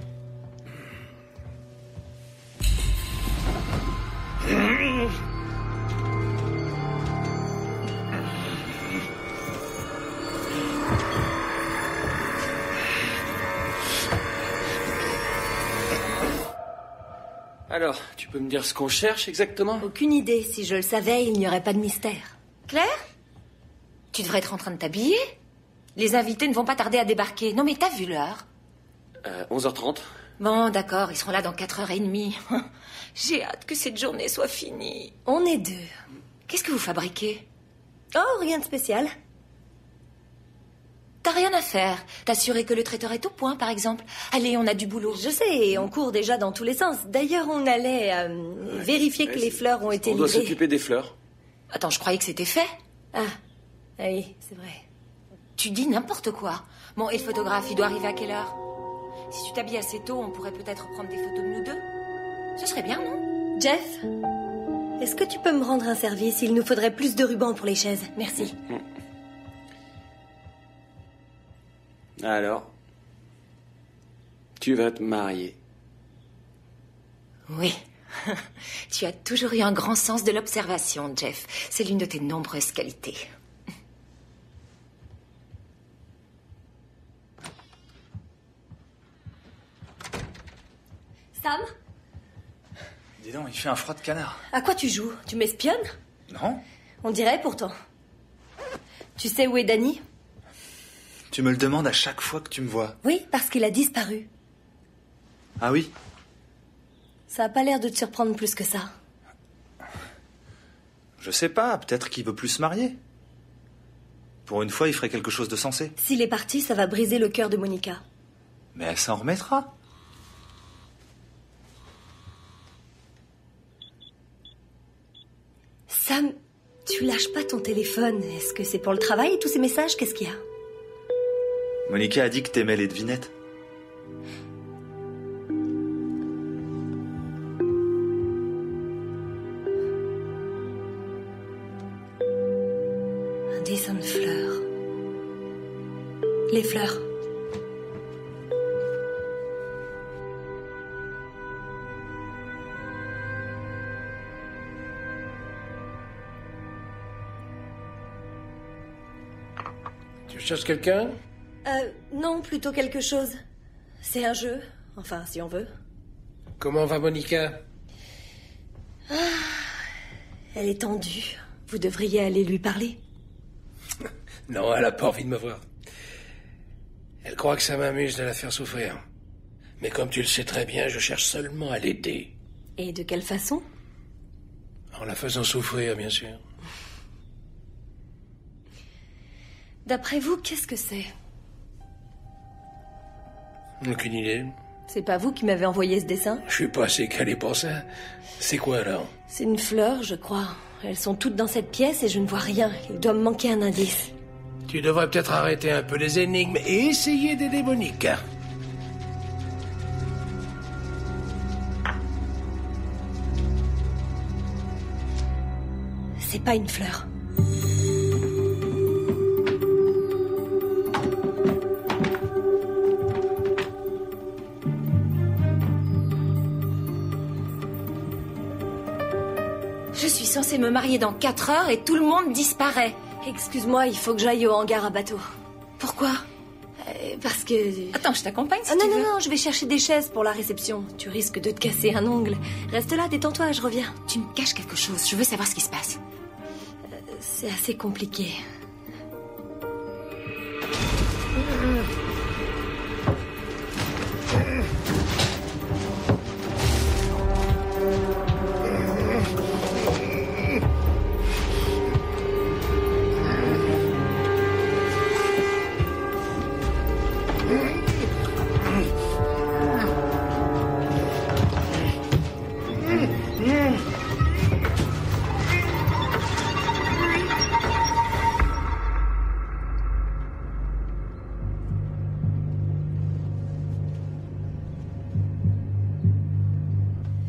Alors, tu peux me dire ce qu'on cherche exactement?
Aucune idée. Si je le savais, il n'y aurait pas de mystère.
Claire? Tu devrais être en train de t'habiller. Les invités ne vont pas tarder à débarquer. Non mais t'as vu l'heure?
11h30.
Bon, d'accord, ils seront là dans 4h30. J'ai hâte que cette journée soit finie.
On est deux.
Qu'est-ce que vous fabriquez?
Oh, rien de spécial.
T'as rien à faire. T'assurer que le traiteur est au point, par exemple. Allez, on a du boulot.
Je sais, on court déjà dans tous les sens. D'ailleurs, on allait vérifier que les fleurs ont été
On doit
livrées.
s'occuper des fleurs.
Attends, je croyais que c'était fait.
Ah, oui, c'est vrai.
Tu dis n'importe quoi. Bon, et le photographe, il doit arriver à quelle heure? Si tu t'habilles assez tôt, on pourrait peut-être prendre des photos de nous deux. Ce serait bien, non?
Jeff, est-ce que tu peux me rendre un service? Il nous faudrait plus de rubans pour les chaises. Merci.
Alors, tu vas te marier.
Oui. Tu as toujours eu un grand sens de l'observation, Jeff. C'est l'une de tes nombreuses qualités.
Sam?
Dis donc, il fait un froid de canard.
À quoi tu joues? Tu m'espionnes?
Non?
On dirait pourtant. Tu sais où est Danny?
Tu me le demandes à chaque fois que tu me vois.
Oui, parce qu'il a disparu.
Ah oui?
Ça a pas l'air de te surprendre plus que ça.
Je sais pas, peut-être qu'il veut plus se marier. Pour une fois, il ferait quelque chose de sensé.
S'il est parti, ça va briser le cœur de Monica.
Mais elle s'en remettra.
Sam, tu lâches pas ton téléphone. Est-ce que c'est pour le travail, tous ces messages? Qu'est-ce qu'il y a?
Monica a dit que t'aimais les devinettes.
Un dessin de fleurs. Les fleurs.
Tu cherches quelqu'un?
Non, plutôt quelque chose. C'est un jeu. Enfin, si on veut.
Comment va Monica?
Elle est tendue. Vous devriez aller lui parler.
Non, elle a pas envie de me voir. Elle croit que ça m'amuse de la faire souffrir. Mais comme tu le sais très bien, je cherche seulement à l'aider.
Et de quelle façon?
En la faisant souffrir, bien sûr.
D'après vous, qu'est-ce que c'est?
Aucune idée.
C'est pas vous qui m'avez envoyé ce dessin?
Je suis pas assez calé pour ça. C'est quoi alors?
C'est une fleur, je crois. Elles sont toutes dans cette pièce et je ne vois rien. Il doit me manquer un indice.
Tu devrais peut-être arrêter un peu les énigmes et essayer d'aider Monica.
C'est pas une fleur.
Je suis censée me marier dans 4 heures et tout le monde disparaît.
Excuse-moi, il faut que j'aille au hangar à bateau.
Pourquoi?
Parce que...
Attends, je t'accompagne si
Ah,
tu
non,
veux.
non, je vais chercher des chaises pour la réception. Tu risques de te casser un ongle. Reste là, détends-toi, je reviens.
Tu me caches quelque chose, je veux savoir ce qui se passe.
C'est assez compliqué.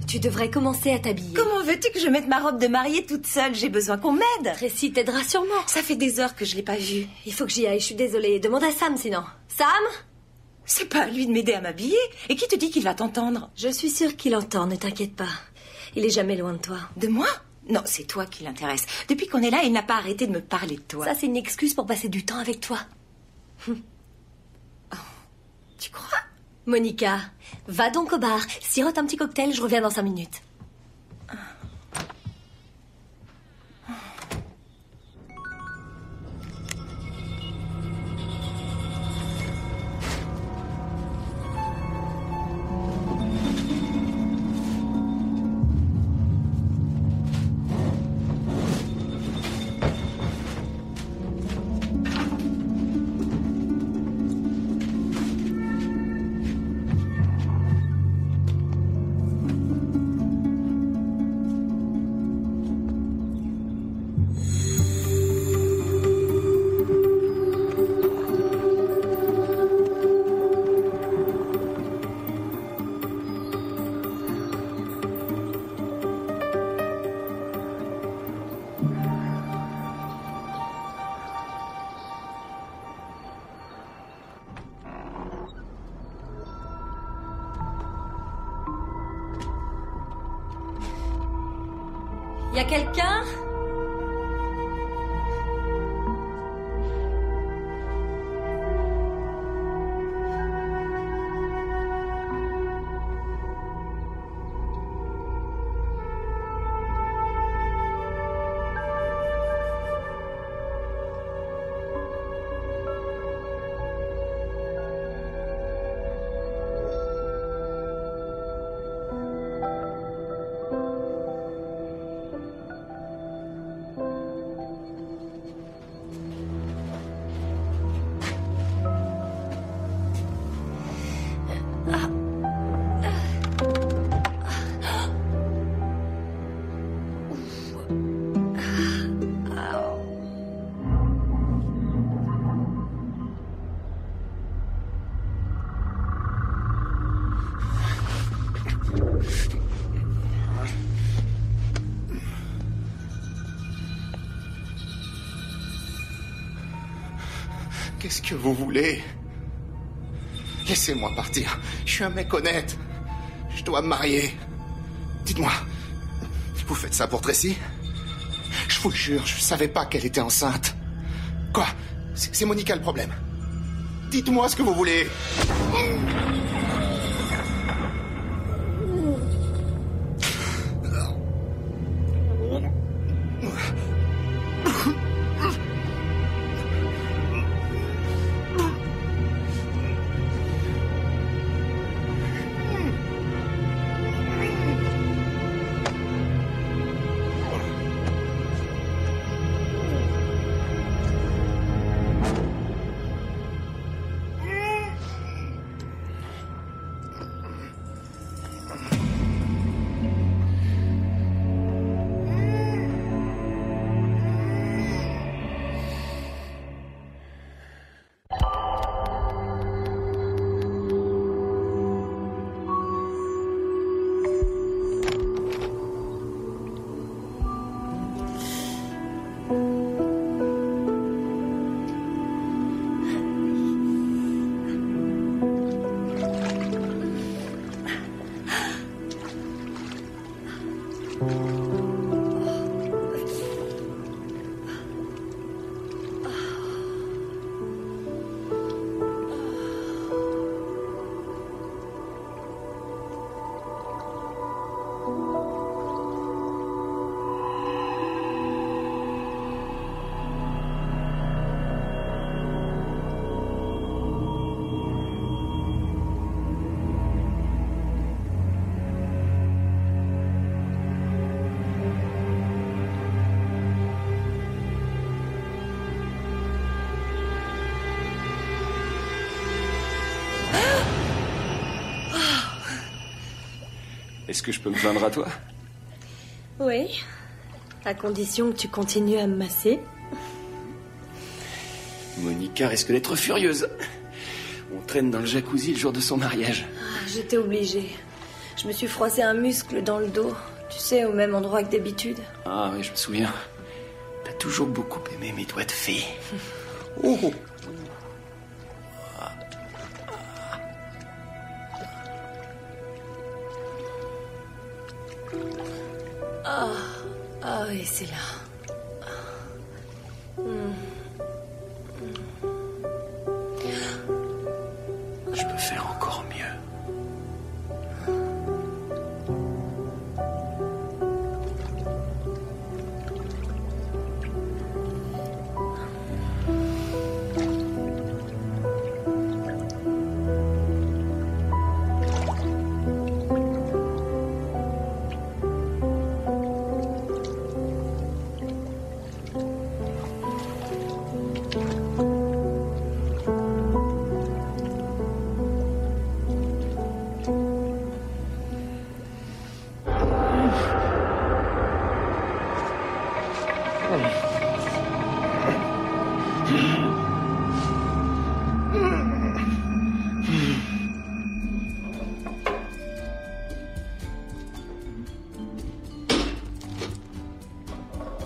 Tu devrais commencer à t'habiller.
Comment veux-tu que je mette ma robe de mariée toute seule? J'ai besoin qu'on m'aide.
Tracy t'aidera sûrement.
Ça fait des heures que je l'ai pas vue.
Il faut que j'y aille, je suis désolée. Demande à Sam sinon. Sam?
C'est pas à lui de m'aider à m'habiller. Et qui te dit qu'il va t'entendre?
Je suis sûre qu'il entend, ne t'inquiète pas. Il est jamais loin de toi.
De moi? Non, c'est toi qui l'intéresse. Depuis qu'on est là, il n'a pas arrêté de me parler de toi.
Ça, c'est une excuse pour passer du temps avec toi.
Oh, tu crois?
Monica, va donc au bar. Sirote un petit cocktail, je reviens dans 5 minutes. Y a quelqu'un?
Qu'est-ce que vous voulez? Laissez-moi partir. Je suis un mec honnête. Je dois me marier. Dites-moi, vous faites ça pour Tracy? Je vous le jure, je savais pas qu'elle était enceinte. Quoi? C'est Monica le problème. Dites-moi ce que vous voulez.
Est-ce que je peux me joindre à toi?
Oui, à condition que tu continues à me masser.
Monica risque d'être furieuse. On traîne dans le jacuzzi le jour de son mariage.
Ah, j'étais obligée. Je me suis froissé un muscle dans le dos. Tu sais, au même endroit que d'habitude.
Ah oui, je me souviens. T'as toujours beaucoup aimé mes doigts de fée. Oh.
Ah, et c'est là.
Je peux faire encore mieux.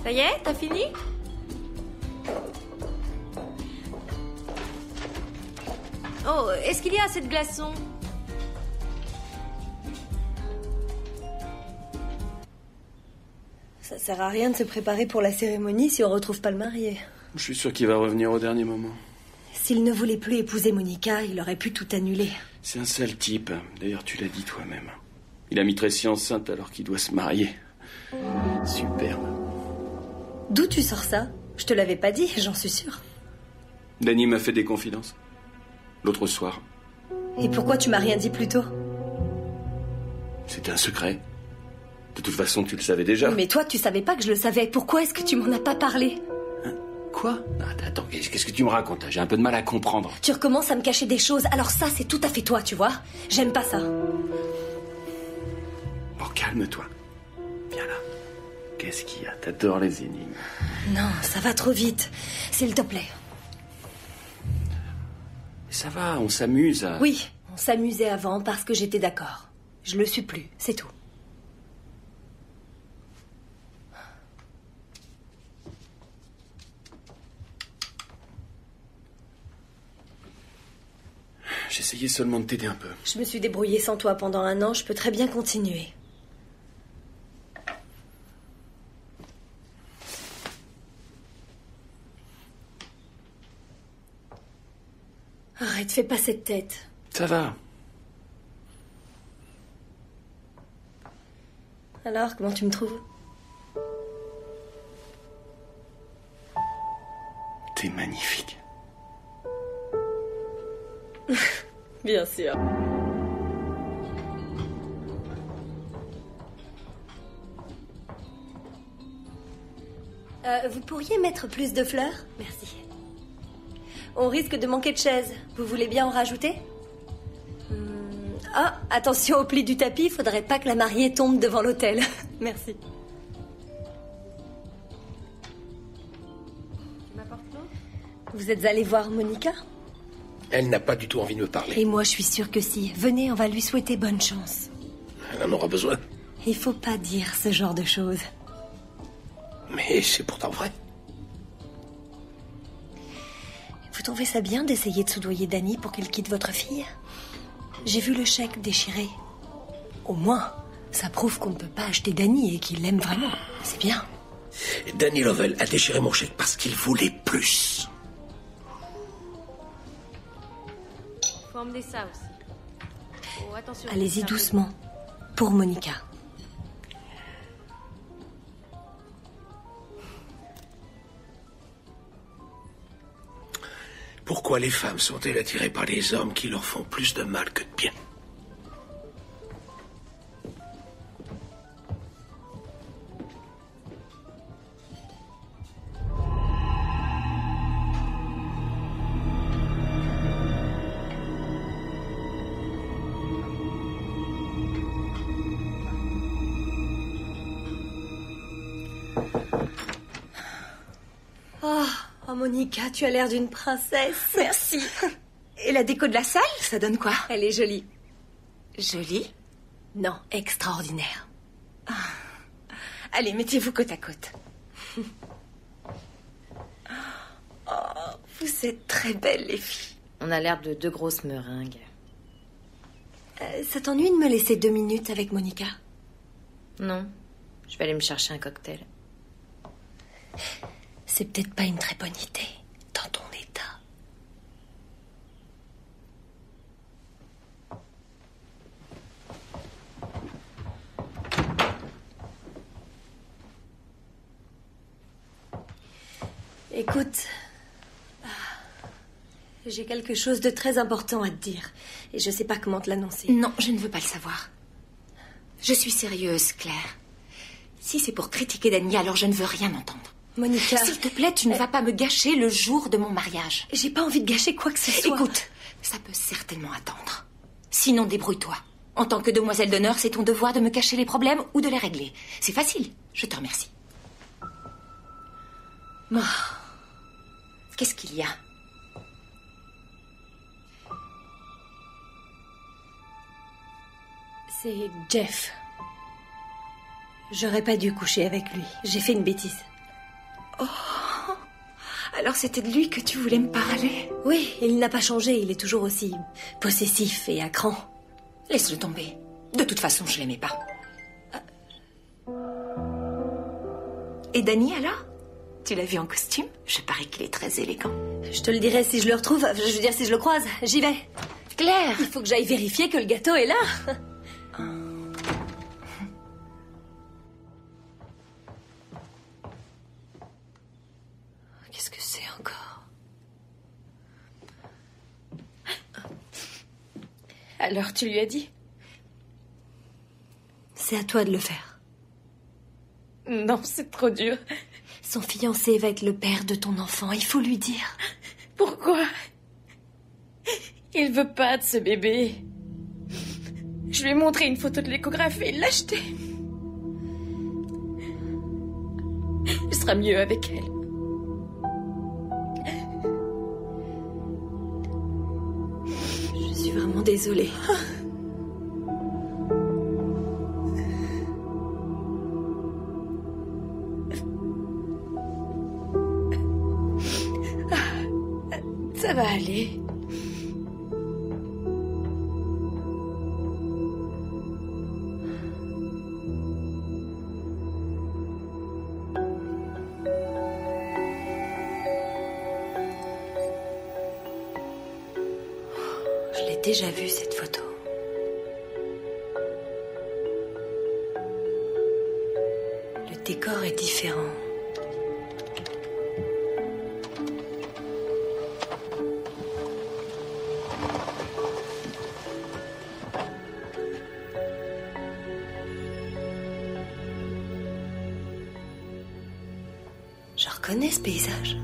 Ça y est, t'as fini? Oh, est-ce qu'il y a assez de glaçons? Ça sert à rien de se préparer pour la cérémonie si on retrouve pas le marié.
Je suis sûr qu'il va revenir au dernier moment.
S'il ne voulait plus épouser Monica, il aurait pu tout annuler.
C'est un sale type. D'ailleurs, tu l'as dit toi-même. Il a mis Tracy enceinte alors qu'il doit se marier. Superbe.
D'où tu sors ça? Je te l'avais pas dit, j'en suis sûre.
Danny m'a fait des confidences. L'autre soir.
Et pourquoi tu m'as rien dit plus tôt?
C'était un secret. De toute façon, tu le savais déjà.
Mais toi, tu savais pas que je le savais. Pourquoi est-ce que tu m'en as pas parlé?
Hein? Quoi? Attends, qu'est-ce que tu me racontes? J'ai un peu de mal à comprendre.
Tu recommences à me cacher des choses, alors ça, c'est tout à fait toi, tu vois? J'aime pas ça.
Bon, calme-toi. Viens là. Qu'est-ce qu'il y a? T'adores les énigmes.
Non, ça va trop vite. S'il te plaît.
Ça va, on s'amuse à...
Oui, on s'amusait avant parce que j'étais d'accord. Je le suis plus, c'est tout.
J'essayais seulement de t'aider un peu.
Je me suis débrouillée sans toi pendant 1 an, je peux très bien continuer. Arrête, fais pas cette tête.
Ça va.
Alors, comment tu me trouves?
T'es magnifique.
Bien sûr. Vous pourriez mettre plus de fleurs? Merci. On risque de manquer de chaises. Vous voulez bien en rajouter? Ah, attention au pli du tapis, faudrait pas que la mariée tombe devant l'autel. Merci. Vous êtes allé voir Monica?
Elle n'a pas du tout envie de me parler.
Et moi, je suis sûre que si. Venez, on va lui souhaiter bonne chance.
Elle en aura besoin.
Il faut pas dire ce genre de choses.
Mais c'est pourtant vrai.
Vous trouvez ça bien d'essayer de soudoyer Danny pour qu'il quitte votre fille? J'ai vu le chèque déchiré. Au moins, ça prouve qu'on ne peut pas acheter Danny et qu'il l'aime vraiment. C'est bien.
Danny Lovell a déchiré mon chèque parce qu'il voulait plus.
Faut emmener ça aussi. Oh, attention.
Allez-y doucement. Pour Monica.
Pourquoi les femmes sont-elles attirées par les hommes qui leur font plus de mal que de bien?
Monica, tu as l'air d'une princesse.
Merci. Et la déco de la salle, ça donne quoi?
Elle est jolie.
Jolie?
Non, extraordinaire.
Allez, mettez-vous côte à côte. Oh, vous êtes très belles, les filles.
On a l'air de deux grosses meringues.
Ça t'ennuie de me laisser 2 minutes avec Monica?
Non, je vais aller me chercher un cocktail.
C'est peut-être pas une très bonne idée, dans ton état. Écoute, j'ai quelque chose de très important à te dire. Et je sais pas comment te l'annoncer.
Non, je ne veux pas le savoir. Je suis sérieuse, Claire. Si c'est pour critiquer Danny, alors je ne veux rien entendre.
Monica...
S'il te plaît, tu ne vas pas me gâcher le jour de mon mariage.
J'ai pas envie de gâcher quoi que ce soit.
Écoute, ça peut certainement attendre. Sinon, débrouille-toi. En tant que demoiselle d'honneur, c'est ton devoir de me cacher les problèmes ou de les régler. C'est facile. Je te remercie. Bon. Qu'est-ce qu'il y a?
C'est Jeff. J'aurais pas dû coucher avec lui. J'ai fait une bêtise.
Oh, alors c'était de lui que tu voulais me parler?
Oui, il n'a pas changé. Il est toujours aussi possessif et à cran.
Laisse-le tomber. De toute façon, je l'aimais pas. Et Danny, alors? Tu l'as vu en costume? Je parie qu'il est très élégant.
Je te le dirai si je le retrouve. Je veux dire, si je le croise. J'y vais.
Claire!
Il faut que j'aille vérifier que le gâteau est là. Qu'est-ce que c'est encore?
Alors, tu lui as dit?
C'est à toi de le faire.
Non, c'est trop dur.
Son fiancé va être le père de ton enfant. Il faut lui dire.
Pourquoi? Il veut pas de ce bébé. Je lui ai montré une photo de l'échographie, il l'a acheté. Il sera mieux avec elle.
Je suis vraiment désolée.
Ça va aller.
Je l'ai déjà vue, cette photo. Le décor est différent. Je reconnais ce paysage.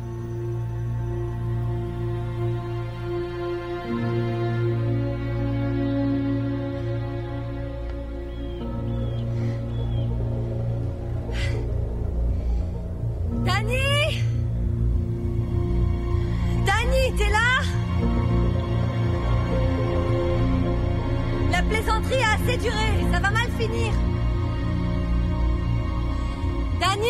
Danny! Danny, t'es là? La plaisanterie a assez duré, ça va mal finir. Danny?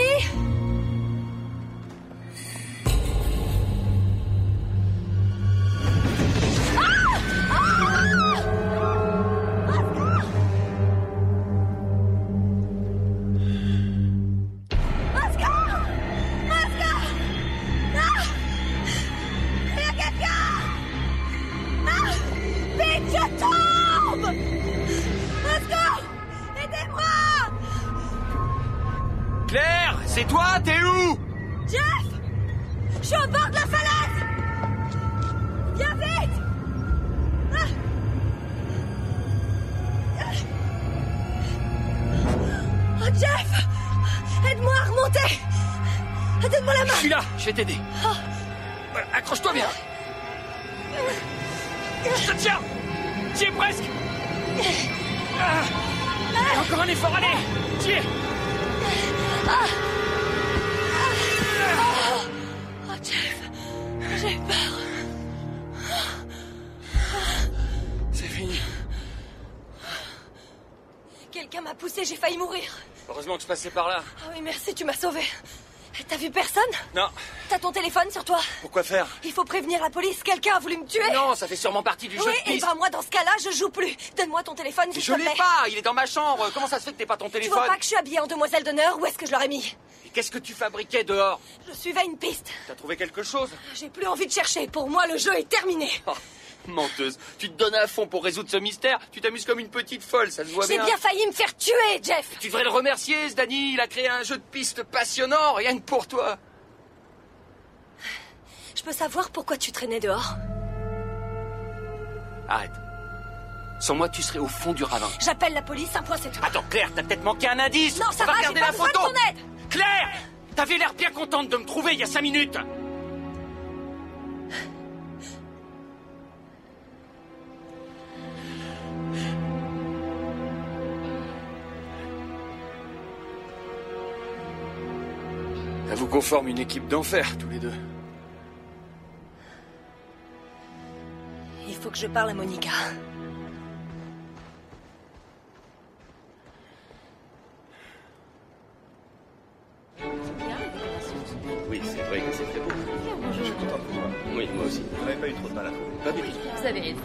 Claire, c'est toi? T'es où?
Jeff! Je suis au bord de la falaise! Viens vite! Oh, Jeff! Aide-moi à remonter! Donne-moi la main!
Je suis là, je vais t'aider. Accroche-toi bien. Je te tiens. T'y es presque. Et encore un effort, allez. T'y es.
Oh, Jeff!
J'ai peur.
C'est fini.
Quelqu'un m'a poussé, j'ai failli mourir.
Heureusement que je passais par là.
Ah oui, merci, tu m'as sauvé. T'as vu personne?
Non.
T'as ton téléphone sur toi?
Pourquoi faire?
Il faut prévenir la police, quelqu'un a voulu me tuer.
Non, ça fait sûrement partie du jeu
oui,
de piste.
et ben moi, dans ce cas-là, je joue plus. Donne-moi ton téléphone, s'il te
Je
plaît.
l'ai pas, il est dans ma chambre. Comment ça se fait que t'aies pas ton
Tu
téléphone?
vois pas que je suis habillée en demoiselle d'honneur? Où est-ce que je l'aurais mis?
Et qu'est-ce que tu fabriquais dehors?
Je suivais une piste.
T'as trouvé quelque chose?
J'ai plus envie de chercher. Pour moi, le jeu est terminé.
Oh, menteuse. Tu te donnes à fond pour résoudre ce mystère. Tu t'amuses comme une petite folle, ça se voit
J'ai
bien.
bien failli me faire tuer, Jeff.
Tu devrais le remercier, ce Danny. Il a créé un jeu de piste passionnant, rien que pour toi.
Je peux savoir pourquoi tu traînais dehors?
Arrête. Sans moi, tu serais au fond du ravin.
J'appelle la police, un point c'est tout.
Attends, Claire, t'as peut-être manqué un indice.
Non, ça
On
va, j'ai
regarder
pas
la
besoin de
photo.
ton aide.
Claire, t'avais l'air bien contente de me trouver il y a 5 minutes. Avoue qu'on forme une équipe d'enfer, tous les deux.
Il faut que je parle à Monica.
Oui, c'est vrai que c'est très beau.
Je suis content pour toi.
Oui, moi aussi.
Vous n'avez pas eu trop de mal à trouver.
Pas du tout.
Vous avez raison.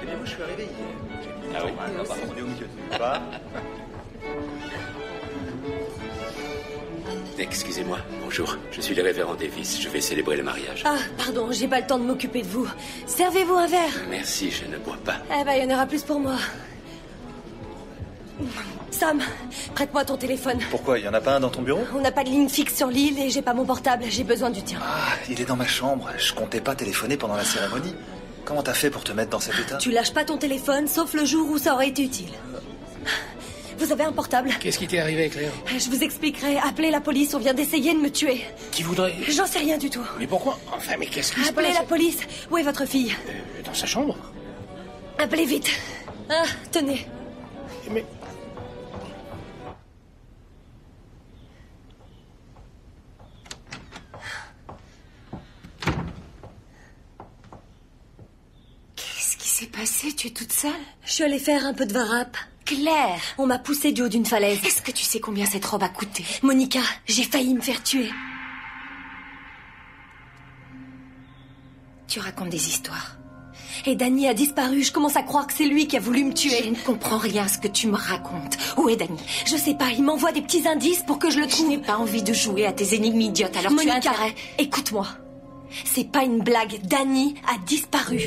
Eh bien, moi, je suis arrivé hier.
Ah oui?
On est au milieu de pas.
Excusez-moi, bonjour. Je suis le révérend Davis. Je vais célébrer le mariage.
Ah, pardon, j'ai pas le temps de m'occuper de vous. Servez-vous un verre.
Merci, je ne bois pas.
Eh ben, il y en aura plus pour moi. Sam, prête-moi ton téléphone.
Pourquoi? Il y en a pas un dans ton bureau?
On n'a pas de ligne fixe sur l'île et j'ai pas mon portable. J'ai besoin du tien.
Ah, il est dans ma chambre. Je comptais pas téléphoner pendant la cérémonie. Comment t'as fait pour te mettre dans cet état?
Tu lâches pas ton téléphone, sauf le jour où ça aurait été utile. Vous avez un portable?
Qu'est-ce qui t'est arrivé, Claire?
Je vous expliquerai. Appelez la police, on vient d'essayer de me tuer.
Qui voudrait...
J'en sais rien du tout.
Mais pourquoi? Enfin, mais qu'est-ce qui se
Appelez
passe?
la police. Où est votre fille?
Dans sa chambre?
Appelez vite. Ah, tenez.
Mais...
Qu'est-ce qui s'est passé? Tu es toute seule?
Je suis allée faire un peu de varap.
Claire!
On m'a poussée du haut d'une falaise.
Est-ce que tu sais combien cette robe a coûté?
Monica, j'ai failli me faire tuer.
Tu racontes des histoires.
Et Danny a disparu. Je commence à croire que c'est lui qui a voulu me tuer.
Je ne comprends rien à ce que tu me racontes. Où est Danny?
Je sais pas, il m'envoie des petits indices pour que je le trouve.
Je n'ai pas envie de jouer à tes énigmes idiotes, alors
Monica,
tu as intérêt...
écoute-moi. C'est pas une blague. Danny a disparu.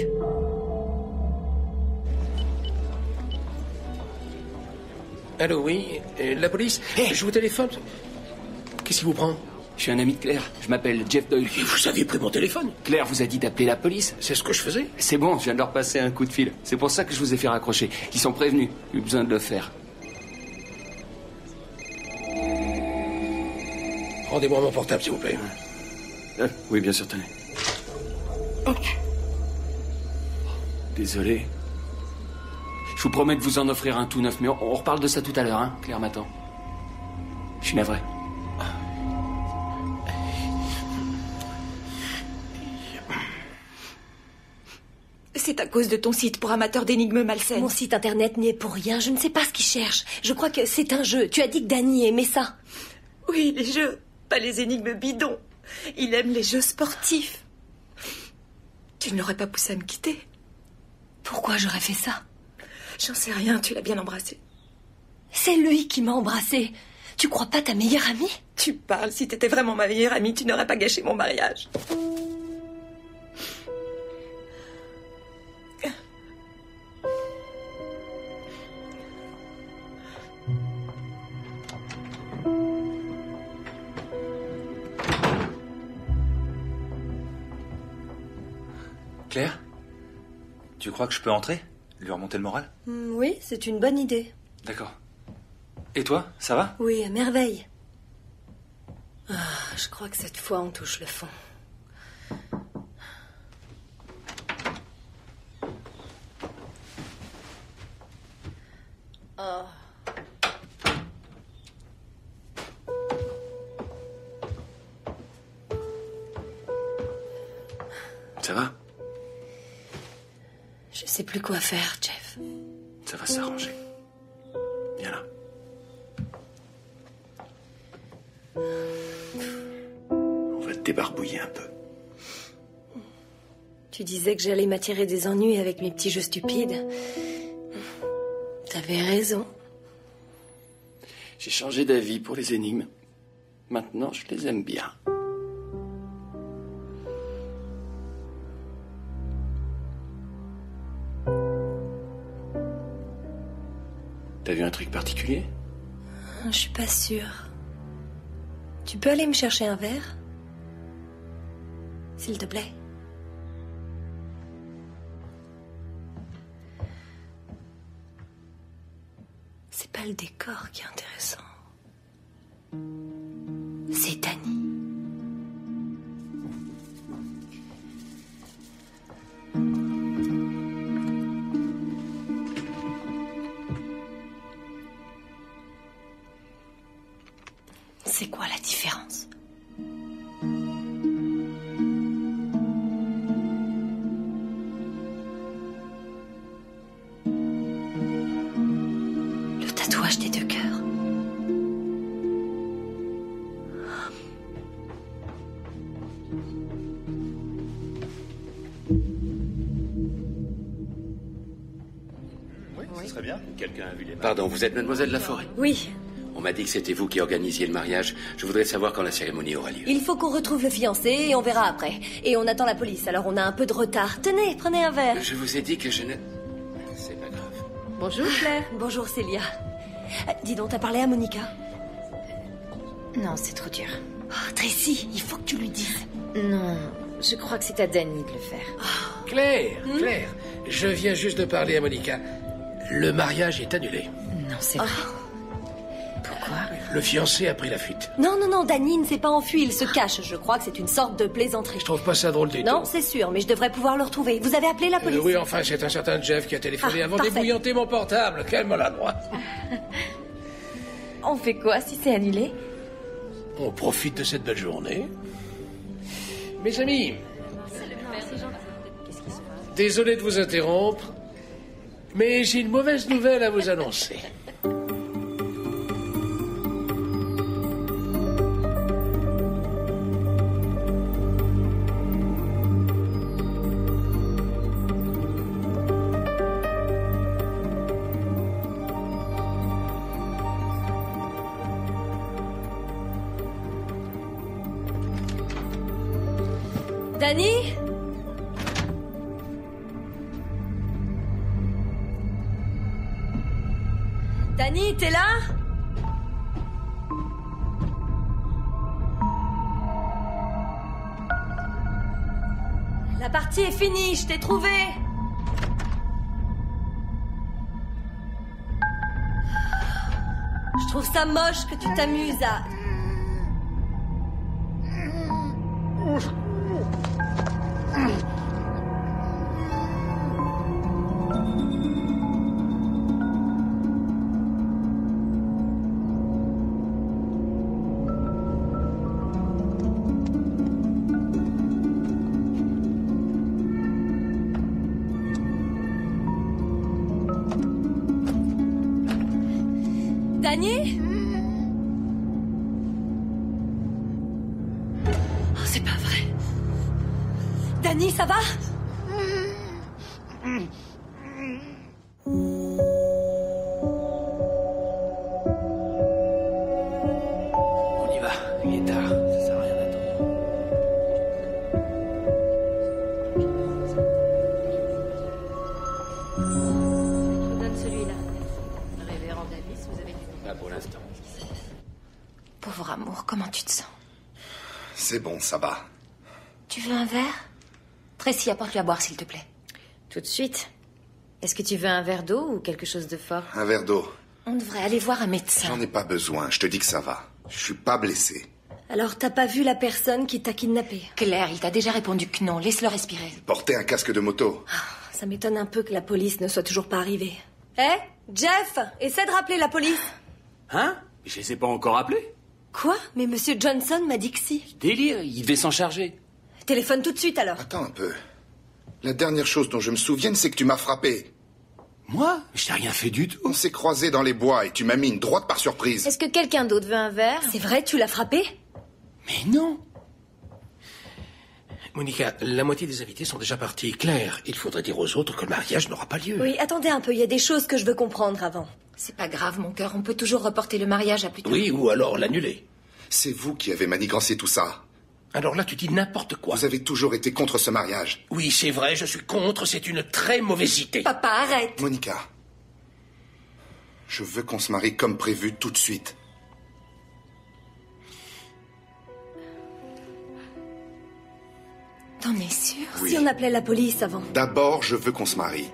Allô, oui? La police? Je vous téléphone. Qu'est-ce qui vous prend?
Je suis un ami de Claire. Je m'appelle Jeff Doyle.
Et vous aviez pris mon téléphone?
Claire vous a dit d'appeler la police.
C'est ce que je faisais.
C'est bon, je viens de leur passer un coup de fil. C'est pour ça que je vous ai fait raccrocher. Ils sont prévenus. Plus besoin de le faire.
Rendez-moi mon portable, s'il vous plaît.
Oui, bien sûr, tenez. Désolé. Je vous promets de vous en offrir un tout neuf, mais on reparle de ça tout à l'heure, hein. Claire m'attend. Je suis navré.
C'est à cause de ton site pour amateurs d'énigmes malsaines.
Mon site internet n'y est pour rien. Je ne sais pas ce qu'il cherche. Je crois que c'est un jeu. Tu as dit que Danny aimait ça.
Oui, les jeux, pas les énigmes bidons. Il aime les jeux sportifs. Tu ne l'aurais pas poussé à me quitter?
Pourquoi j'aurais fait ça?
J'en sais rien, tu l'as bien embrassé.
C'est lui qui m'a embrassée. Tu crois pas ta meilleure amie?
Tu parles, si t'étais vraiment ma meilleure amie, tu n'aurais pas gâché mon mariage.
Claire? Tu crois que je peux entrer? Lui remonter le moral?
Oui, c'est une bonne idée.
D'accord. Et toi, ça va?
Oui, à merveille. Ah, je crois que cette fois, on touche le fond. Oh.
Ça va?
Je sais plus quoi faire, Jeff.
Ça va s'arranger. Viens là. On va te débarbouiller un peu.
Tu disais que j'allais m'attirer des ennuis avec mes petits jeux stupides. T'avais raison.
J'ai changé d'avis pour les énigmes. Maintenant, je les aime bien. T'as vu un truc particulier?
Je suis pas sûre. Tu peux aller me chercher un verre? S'il te plaît. C'est pas le décor qui est intéressant. C'est Danny. C'est quoi la différence? Le tatouage des 2 cœurs.
Oui, ce serait bien.
Quelqu'un a vu les... Pardon, vous êtes mademoiselle Laforêt?
Oui.
On m'a dit que c'était vous qui organisiez le mariage. Je voudrais savoir quand la cérémonie aura lieu.
Il faut qu'on retrouve le fiancé et on verra après. Et on attend la police, alors on a un peu de retard. Tenez, prenez un verre.
Je vous ai dit que je ne... C'est pas grave.
Bonjour Claire. Bonjour Célia. Dis donc, t'as parlé à Monica?
Non, c'est trop dur.
Oh, Tracy, il faut que tu lui dises.
Non, je crois que c'est à Danny de le faire.
Claire, Claire, je viens juste de parler à Monica. Le mariage est annulé.
Non, c'est vrai. Pourquoi?
Le fiancé a pris la fuite.
Non, non, non, Danny ne s'est pas enfui, il se cache. Je crois que c'est une sorte de plaisanterie.
Je trouve pas ça drôle du tout.
Non, c'est sûr, mais je devrais pouvoir le retrouver. Vous avez appelé la police?
Oui, enfin, c'est un certain Jeff qui a téléphoné avant
parfait.
d'ébouillanter mon portable. Quel maladroit.
On fait quoi si c'est annulé?
On profite de cette belle journée. Mes amis, désolé de vous interrompre, mais j'ai une mauvaise nouvelle à vous annoncer.
Danny? Danny, t'es là? La partie est finie, je t'ai trouvé. Je trouve ça moche que tu t'amuses à... Danny? Oh, c'est pas vrai. Danny, ça va?
On y va, il est tard. Ça sert à rien d'attendre.
Je vous donne celui-là. Révérend Davis, vous avez du temps.
Pas pour l'instant.
Pauvre amour, comment tu te sens?
C'est bon, ça va.
Tu veux un verre? Tracy, apporte-lui à boire, s'il te plaît.
Tout de suite. Est-ce que tu veux un verre d'eau ou quelque chose de fort?
Un verre d'eau.
On devrait aller voir un médecin.
J'en ai pas besoin, je te dis que ça va. Je suis pas blessé.
Alors, t'as pas vu la personne qui t'a kidnappé?
Claire, il t'a déjà répondu que non. Laisse-le respirer.
Porter un casque de moto.
Ça m'étonne un peu que la police ne soit toujours pas arrivée. Jeff, essaie de rappeler la police.
Hein? Je les ai pas encore appelés.
Quoi? Mais Monsieur Johnson m'a dit que si.
Délire, il devait s'en charger.
Téléphone tout de suite alors.
Attends un peu. La dernière chose dont je me souvienne, c'est que tu m'as frappé.
Moi? Je t'ai rien fait du tout.
On s'est croisés dans les bois et tu m'as mis une droite par surprise.
Est-ce que quelqu'un d'autre veut un verre?
C'est vrai, tu l'as frappé?
Mais non. Monica, la moitié des invités sont déjà partis. Claire, il faudrait dire aux autres que le mariage n'aura pas lieu.
Oui, attendez un peu, il y a des choses que je veux comprendre avant.
C'est pas grave, mon cœur, on peut toujours reporter le mariage à plus tard.
Oui, ou alors l'annuler.
C'est vous qui avez manigancé tout ça.
Alors là, tu dis n'importe quoi.
Vous avez toujours été contre ce mariage.
Oui, c'est vrai, je suis contre, c'est une très mauvaise idée.
Papa, arrête.
Monica, je veux qu'on se marie comme prévu tout de suite.
T'en es sûr?
Oui.
Si on appelait la police avant.
D'abord, je veux qu'on se marie.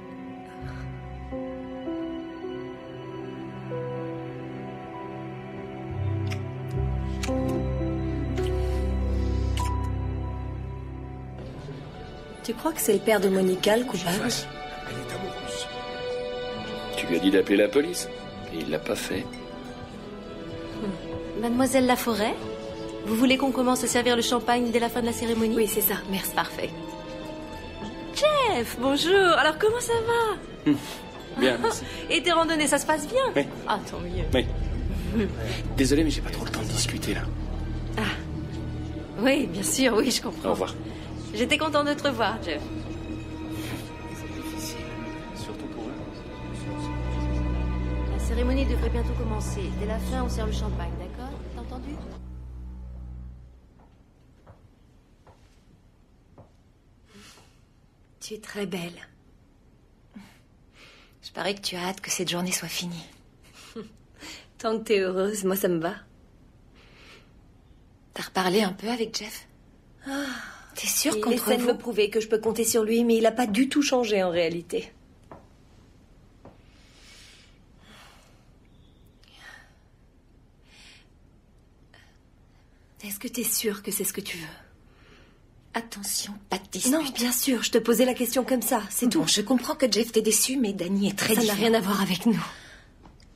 Tu crois que c'est le père de Monica le coupable?
Elle est amoureuse.
Tu lui as dit d'appeler la police. Et il l'a pas fait.
Mademoiselle Laforêt, vous voulez qu'on commence à servir le champagne dès la fin de la cérémonie?
Oui, c'est ça.
Merci, parfait. Jeff, bonjour. Alors, comment ça va?
Bien, merci.
Et tes randonnées, ça se passe bien?
Oui.
Ah, tant mieux.
Oui. Désolé, mais j'ai pas trop le temps de discuter, là.
Oui, bien sûr, oui, je comprends.
Au revoir.
J'étais content de te revoir, Jeff.
C'est difficile, surtout pour eux.
La cérémonie devrait bientôt commencer. Dès la fin, on sert le champagne, d'accord? T'as entendu?
Tu es très belle.
Je parie que tu as hâte que cette journée soit finie.
Tant que t'es heureuse, moi ça me va.
T'as reparlé un peu avec Jeff? T'es sûre
Il
qu'entre
essaie de
vous...
me prouver que je peux compter sur lui, mais il n'a pas du tout changé en réalité. Est-ce que t'es sûre que c'est ce que tu veux?
Attention, pas de dispute.
Non, bien sûr, je te posais la question comme ça, c'est tout.
Bon, je comprends que Jeff t'ait déçu, mais Danny est très
Ça n'a
différent.
rien à voir avec nous.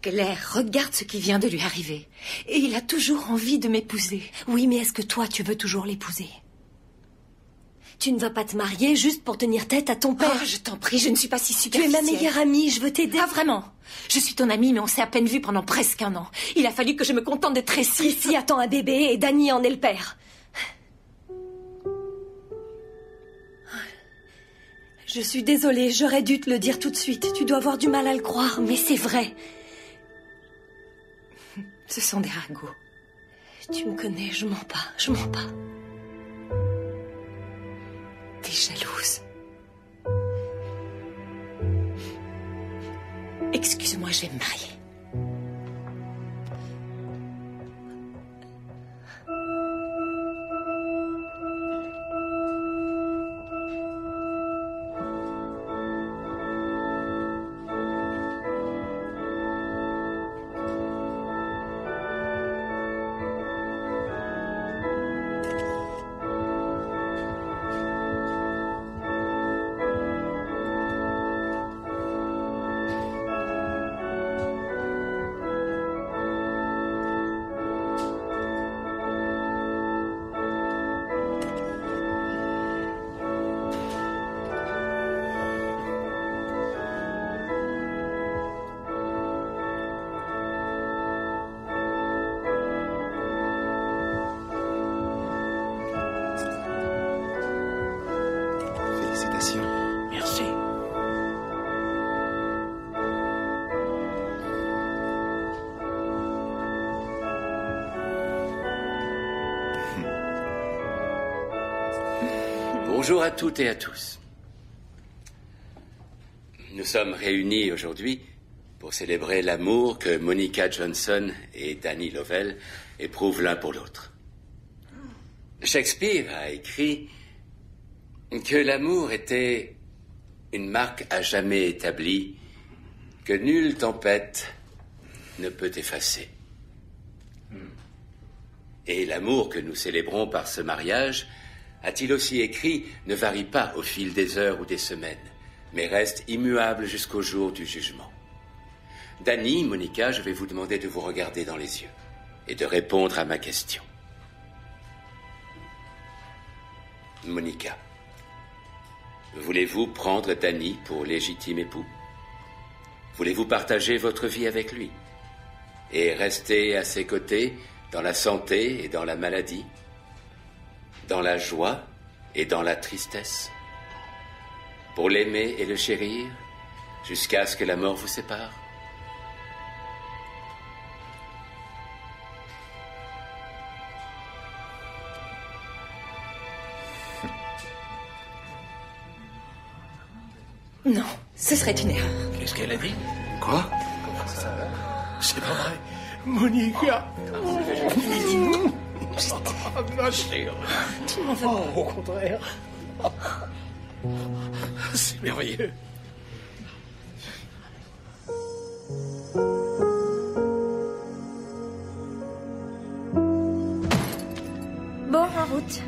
Claire, regarde ce qui vient de lui arriver. Et il a toujours envie de m'épouser.
Oui, mais est-ce que toi, tu veux toujours l'épouser? Tu ne vas pas te marier juste pour tenir tête à ton père.
Oh, je t'en prie, je ne suis pas si
Tu es
superficielle.
ma meilleure amie, je veux t'aider.
Ah, vraiment? Je suis ton amie, mais on s'est à peine vu pendant presque un an. Il a fallu que je me contente de Tracy.
Tracy attend un bébé et Danny en est le père. Je suis désolée, j'aurais dû te le dire tout de suite. Tu dois avoir du mal à le croire, mais c'est vrai.
Ce sont des ragots.
Tu me connais, je mens pas, je mens pas.
T'es jalouse. Excuse-moi, je vais me marier.
Félicitations.
Merci.
Bonjour à toutes et à tous. Nous sommes réunis aujourd'hui pour célébrer l'amour que Monica Johnson et Danny Lovell éprouvent l'un pour l'autre. Shakespeare a écrit que l'amour était une marque à jamais établie que nulle tempête ne peut effacer. Et l'amour que nous célébrons par ce mariage, a-t-il aussi écrit, ne varie pas au fil des heures ou des semaines, mais reste immuable jusqu'au jour du jugement. Danny, Monica, je vais vous demander de vous regarder dans les yeux et de répondre à ma question. Monica,
Voulez-vous prendre Danny pour légitime époux? Voulez-vous partager votre vie avec lui? Et rester à ses côtés dans la santé et dans la maladie? Dans la joie et dans la tristesse? Pour l'aimer et le chérir jusqu'à ce que la mort vous sépare?
Non, ce serait une erreur.
Qu'est-ce qu'elle a dit?
Quoi?
C'est pas vrai. Monica. Bien sûr.
Tu m'en veux pas.
Au contraire. C'est merveilleux.
Bon, en route.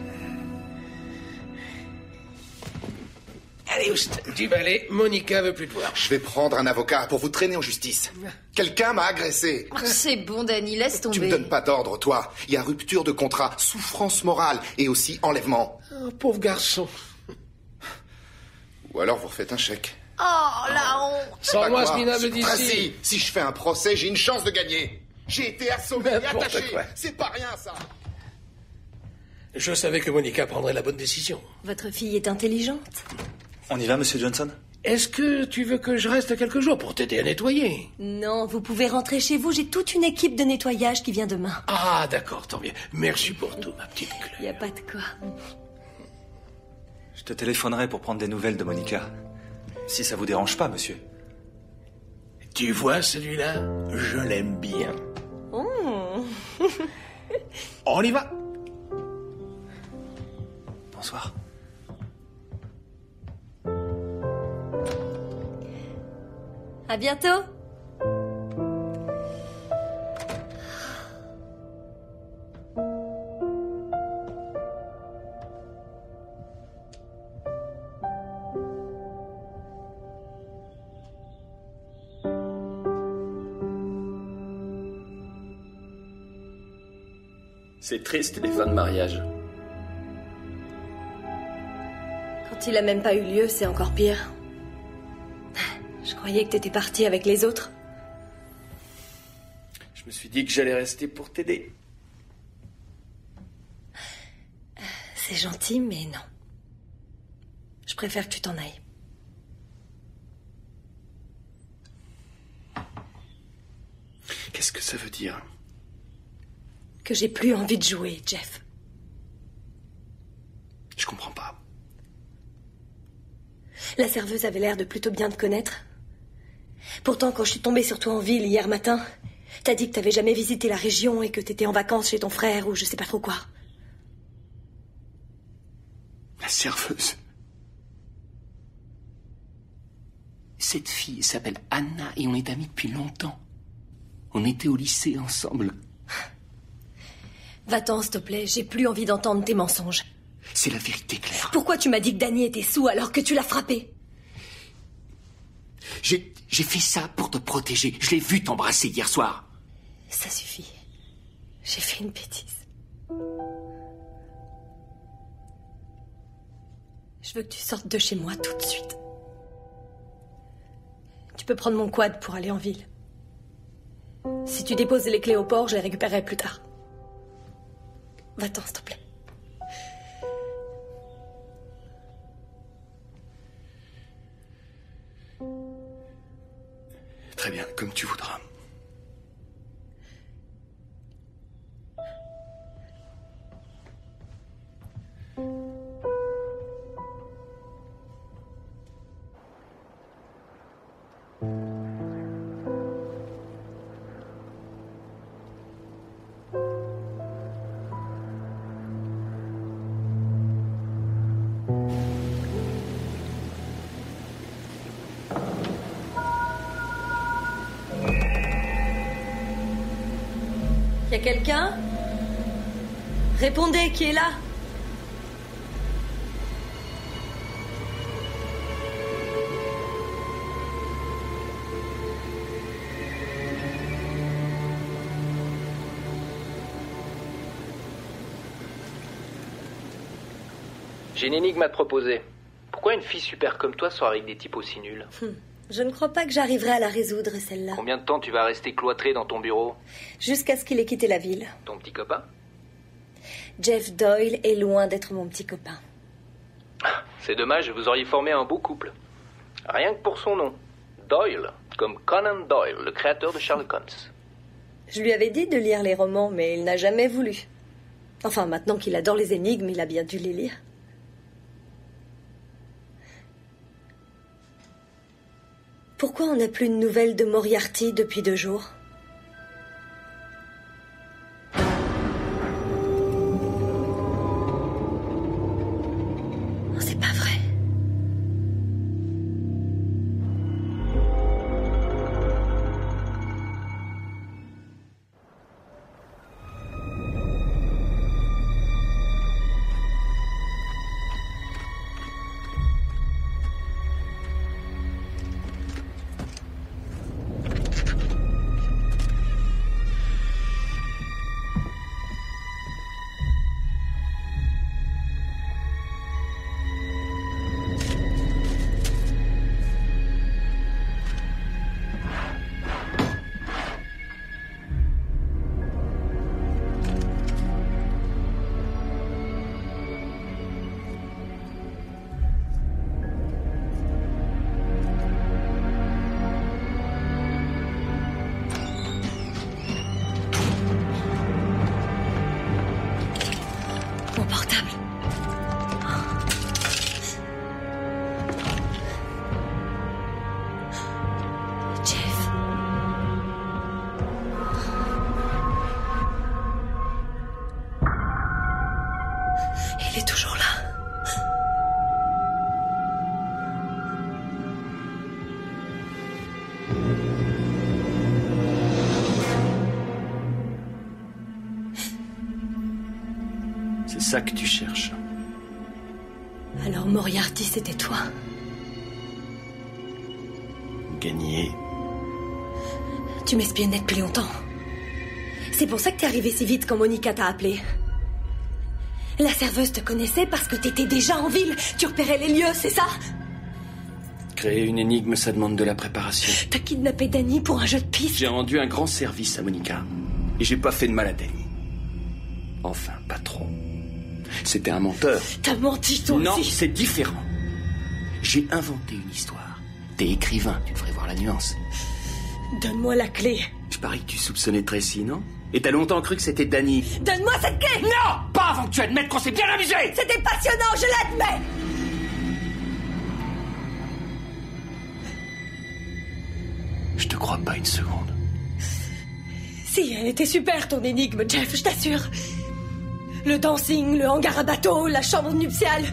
Allez, Oust, tu vas aller. Monica veut plus te voir.
Je vais prendre un avocat pour vous traîner en justice. Quelqu'un m'a agressé.
Oh, c'est bon, Danny, laisse tomber.
Tu me donnes pas d'ordre, toi. Il y a rupture de contrat, souffrance morale et aussi enlèvement.
Un pauvre garçon.
Ou alors vous refaites un chèque.
Oh, la honte.
Sans moi, ce minable d'ici.
Tracy, si je fais un procès, j'ai une chance de gagner. J'ai été assommé et
N'importe
attaché.
quoi.
C'est pas rien, ça.
Je savais que Monica prendrait la bonne décision.
Votre fille est intelligente.
On y va, monsieur Johnson?
Est-ce que tu veux que je reste quelques jours pour t'aider à nettoyer?
Non, vous pouvez rentrer chez vous. J'ai toute une équipe de nettoyage qui vient demain.
Ah, d'accord, tant mieux. Merci pour tout, ma petite
Il n'y a pas de quoi.
Je te téléphonerai pour prendre des nouvelles de Monica. Si ça vous dérange pas, monsieur.
Tu vois celui-là? Je l'aime bien.
Oh.
On y va.
Bonsoir.
À bientôt.
C'est triste, les fins de mariage.
Quand il a même pas eu lieu, c'est encore pire. Je croyais que t'étais parti avec les autres.
Je me suis dit que j'allais rester pour t'aider.
C'est gentil, mais non. Je préfère que tu t'en ailles.
Qu'est-ce que ça veut dire?
Que j'ai plus envie de jouer, Jeff.
Je comprends pas.
La serveuse avait l'air de plutôt bien te connaître. Pourtant, quand je suis tombée sur toi en ville hier matin, t'as dit que t'avais jamais visité la région et que t'étais en vacances chez ton frère ou je sais pas trop quoi.
La serveuse.
Cette fille s'appelle Anna et on est amis depuis longtemps. On était au lycée ensemble.
Va-t'en, s'il te plaît, j'ai plus envie d'entendre tes mensonges.
C'est la vérité, Claire.
Pourquoi tu m'as dit que Danny était sous alors que tu l'as frappé?
J'ai fait ça pour te protéger. Je l'ai vu t'embrasser hier soir.
Ça suffit. J'ai fait une bêtise. Je veux que tu sortes de chez moi tout de suite. Tu peux prendre mon quad pour aller en ville. Si tu déposes les clés au port, je les récupérerai plus tard. Va-t'en, s'il te plaît.
Très bien, comme tu voudras.
Y a quelqu'un? Répondez, qui est là?
J'ai une énigme à te proposer. Pourquoi Pourquoi une fille super comme toi sort avec des types aussi nuls?
Je ne crois pas que j'arriverai à la résoudre, celle-là.
Combien de temps tu vas rester cloîtré dans ton bureau?
Jusqu'à ce qu'il ait quitté la ville.
Ton petit copain?
Jeff Doyle est loin d'être mon petit copain.
C'est dommage, vous auriez formé un beau couple. Rien que pour son nom. Doyle, comme Conan Doyle, le créateur de Sherlock Holmes.
Je lui avais dit de lire les romans, mais il n'a jamais voulu. Enfin, maintenant qu'il adore les énigmes, il a bien dû les lire. Pourquoi on n'a plus de nouvelles de Moriarty depuis 2 jours? Oh, c'est pas vrai.
C'est ça que tu cherches.
Alors Moriarty, c'était toi.
Gagné.
Tu m'espionnais depuis longtemps. C'est pour ça que t'es arrivé si vite quand Monica t'a appelé. La serveuse te connaissait parce que t'étais déjà en ville. Tu repérais les lieux, c'est ça?
Créer une énigme, ça demande de la préparation.
T'as kidnappé Danny pour un jeu de piste.
J'ai rendu un grand service à Monica. Et j'ai pas fait de mal à Danny. Enfin, pas trop. C'était un menteur.
T'as menti, toi
Non,
aussi.
c'est différent. J'ai inventé une histoire. T'es écrivain, tu devrais voir la nuance.
Donne-moi la clé.
Je parie que tu soupçonnais Tracy, non? Et t'as longtemps cru que c'était Danny.
Donne-moi cette clé.
Non! Pas avant que tu admettes qu'on s'est bien amusé!
C'était passionnant, je l'admets.
Je te crois pas une seconde.
Si, elle était super, ton énigme, Jeff, je t'assure. Le dancing, le hangar à bateau, la chambre nuptiale.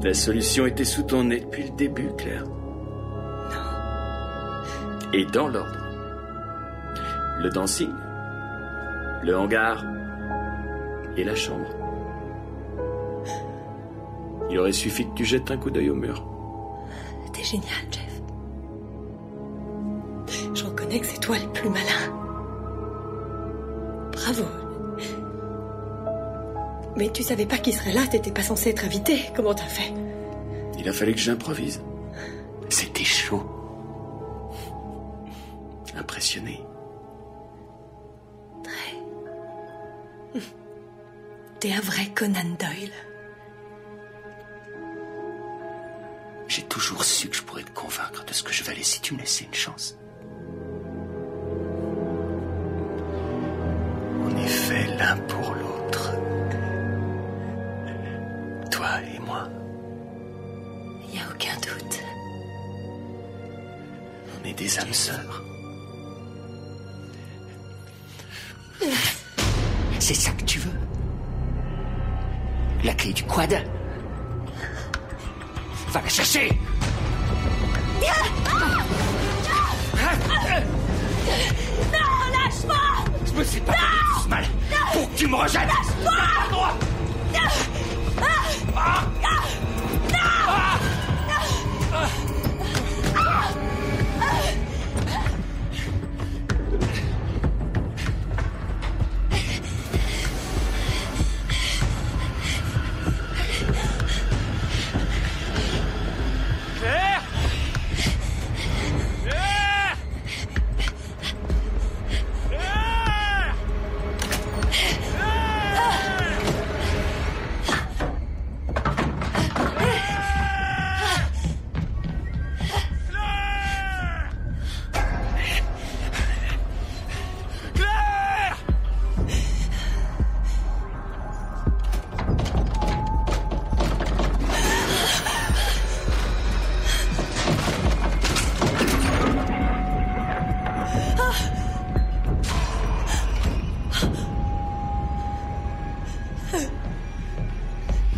La solution était sous ton nez depuis le début, Claire.
Non.
Et dans l'ordre. Le dancing, le hangar et la chambre. Il aurait suffi que tu jettes un coup d'œil au mur.
T'es génial, Jeff. Je reconnais que c'est toi le plus malin. Bravo. Mais tu savais pas qu'il serait là, t'étais pas censé être invité. Comment t'as fait?
Il a fallu que j'improvise. C'était chaud. Impressionné.
Très. T'es un vrai Conan Doyle.
J'ai toujours su que je pourrais te convaincre de ce que je valais si tu me laissais une chance. On est fait l'un pour l'autre. Toi et moi.
Y a aucun doute.
On est des âmes sœurs. C'est ça que tu veux? La clé du quad? Va la chercher!
Non, lâche-moi!
Je me suis pas donné tout ce mal pour que tu me rejettes!
Lâche-moi!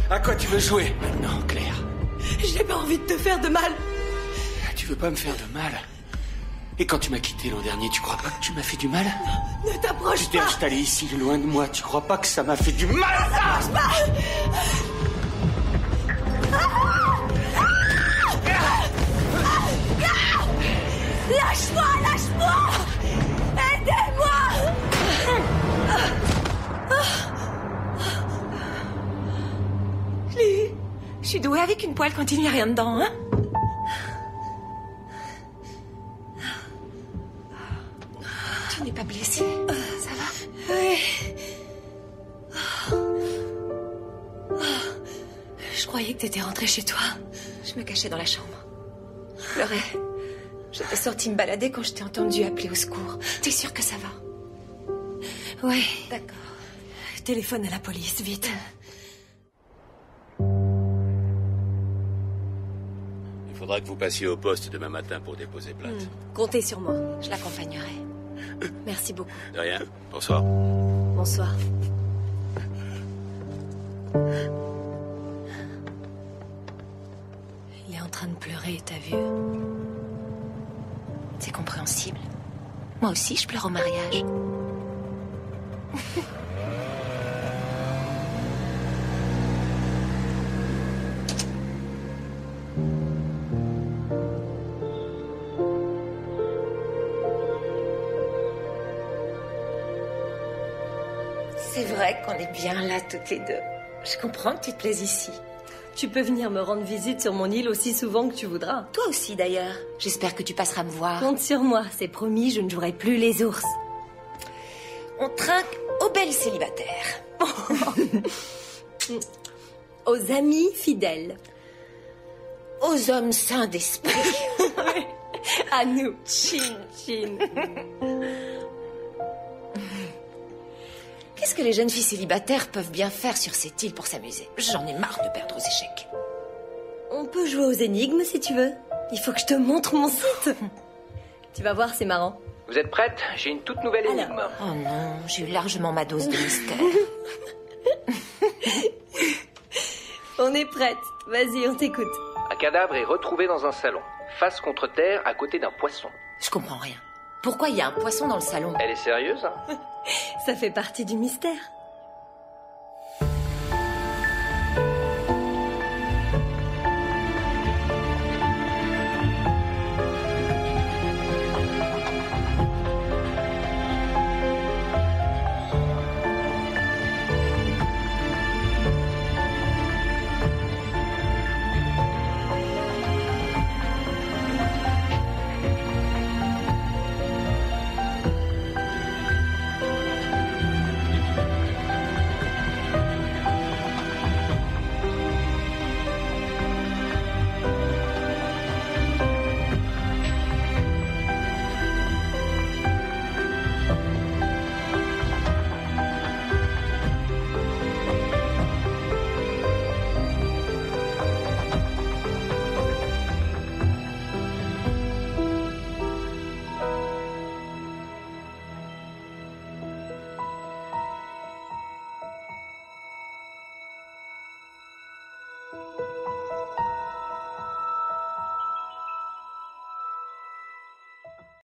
À quoi tu veux jouer maintenant, Claire?
J'ai pas envie de te faire de mal.
Tu veux pas me faire de mal? Et quand tu m'as quitté l'an dernier, tu crois pas que tu m'as fait du mal?
Ne t'approche
Je t'ai
pas.
installé ici, loin de moi. Tu crois pas que ça m'a fait du mal?
Ne t'approche pas. Lâche-moi, lâche-moi. Aidez-moi.
Je suis douée avec une poêle quand il n'y a rien dedans, hein? Tu n'es pas blessée? Ça va?
Oui. Je croyais que t'étais rentrée chez toi.
Je me cachais dans la chambre. Je pleurais. J'étais sortie me balader quand je t'ai entendu appeler au secours. T'es sûre que ça va?
Oui.
D'accord.
Téléphone à la police, vite.
Il faudra que vous passiez au poste demain matin pour déposer plainte.
Comptez sur moi.
Je l'accompagnerai.
Merci beaucoup.
De rien. Bonsoir.
Bonsoir. Il est en train de pleurer, t'as vu?
C'est compréhensible. Moi aussi, je pleure au mariage. C'est vrai qu'on est bien là toutes les deux. Je comprends que tu te plaises ici.
Tu peux venir me rendre visite sur mon île aussi souvent que tu voudras.
Toi aussi d'ailleurs. J'espère que tu passeras me voir.
Compte sur moi, c'est promis, je ne jouerai plus les ours.
On trinque aux belles célibataires.
Aux amis fidèles.
Aux hommes sains d'esprit.
À nous. Chin, chin.
Qu'est-ce que les jeunes filles célibataires peuvent bien faire sur cette île pour s'amuser? J'en ai marre de perdre aux échecs.
On peut jouer aux énigmes si tu veux. Il faut que je te montre mon site. Tu vas voir, c'est marrant.
Vous êtes prête? J'ai une toute nouvelle énigme.
Oh non, j'ai eu largement ma dose de mystère.
On est prête. Vas-y, on t'écoute.
Un cadavre est retrouvé dans un salon, face contre terre, à côté d'un poisson.
Je comprends rien. Pourquoi il y a un poisson dans le salon?
Elle est sérieuse?
Ça fait partie du mystère.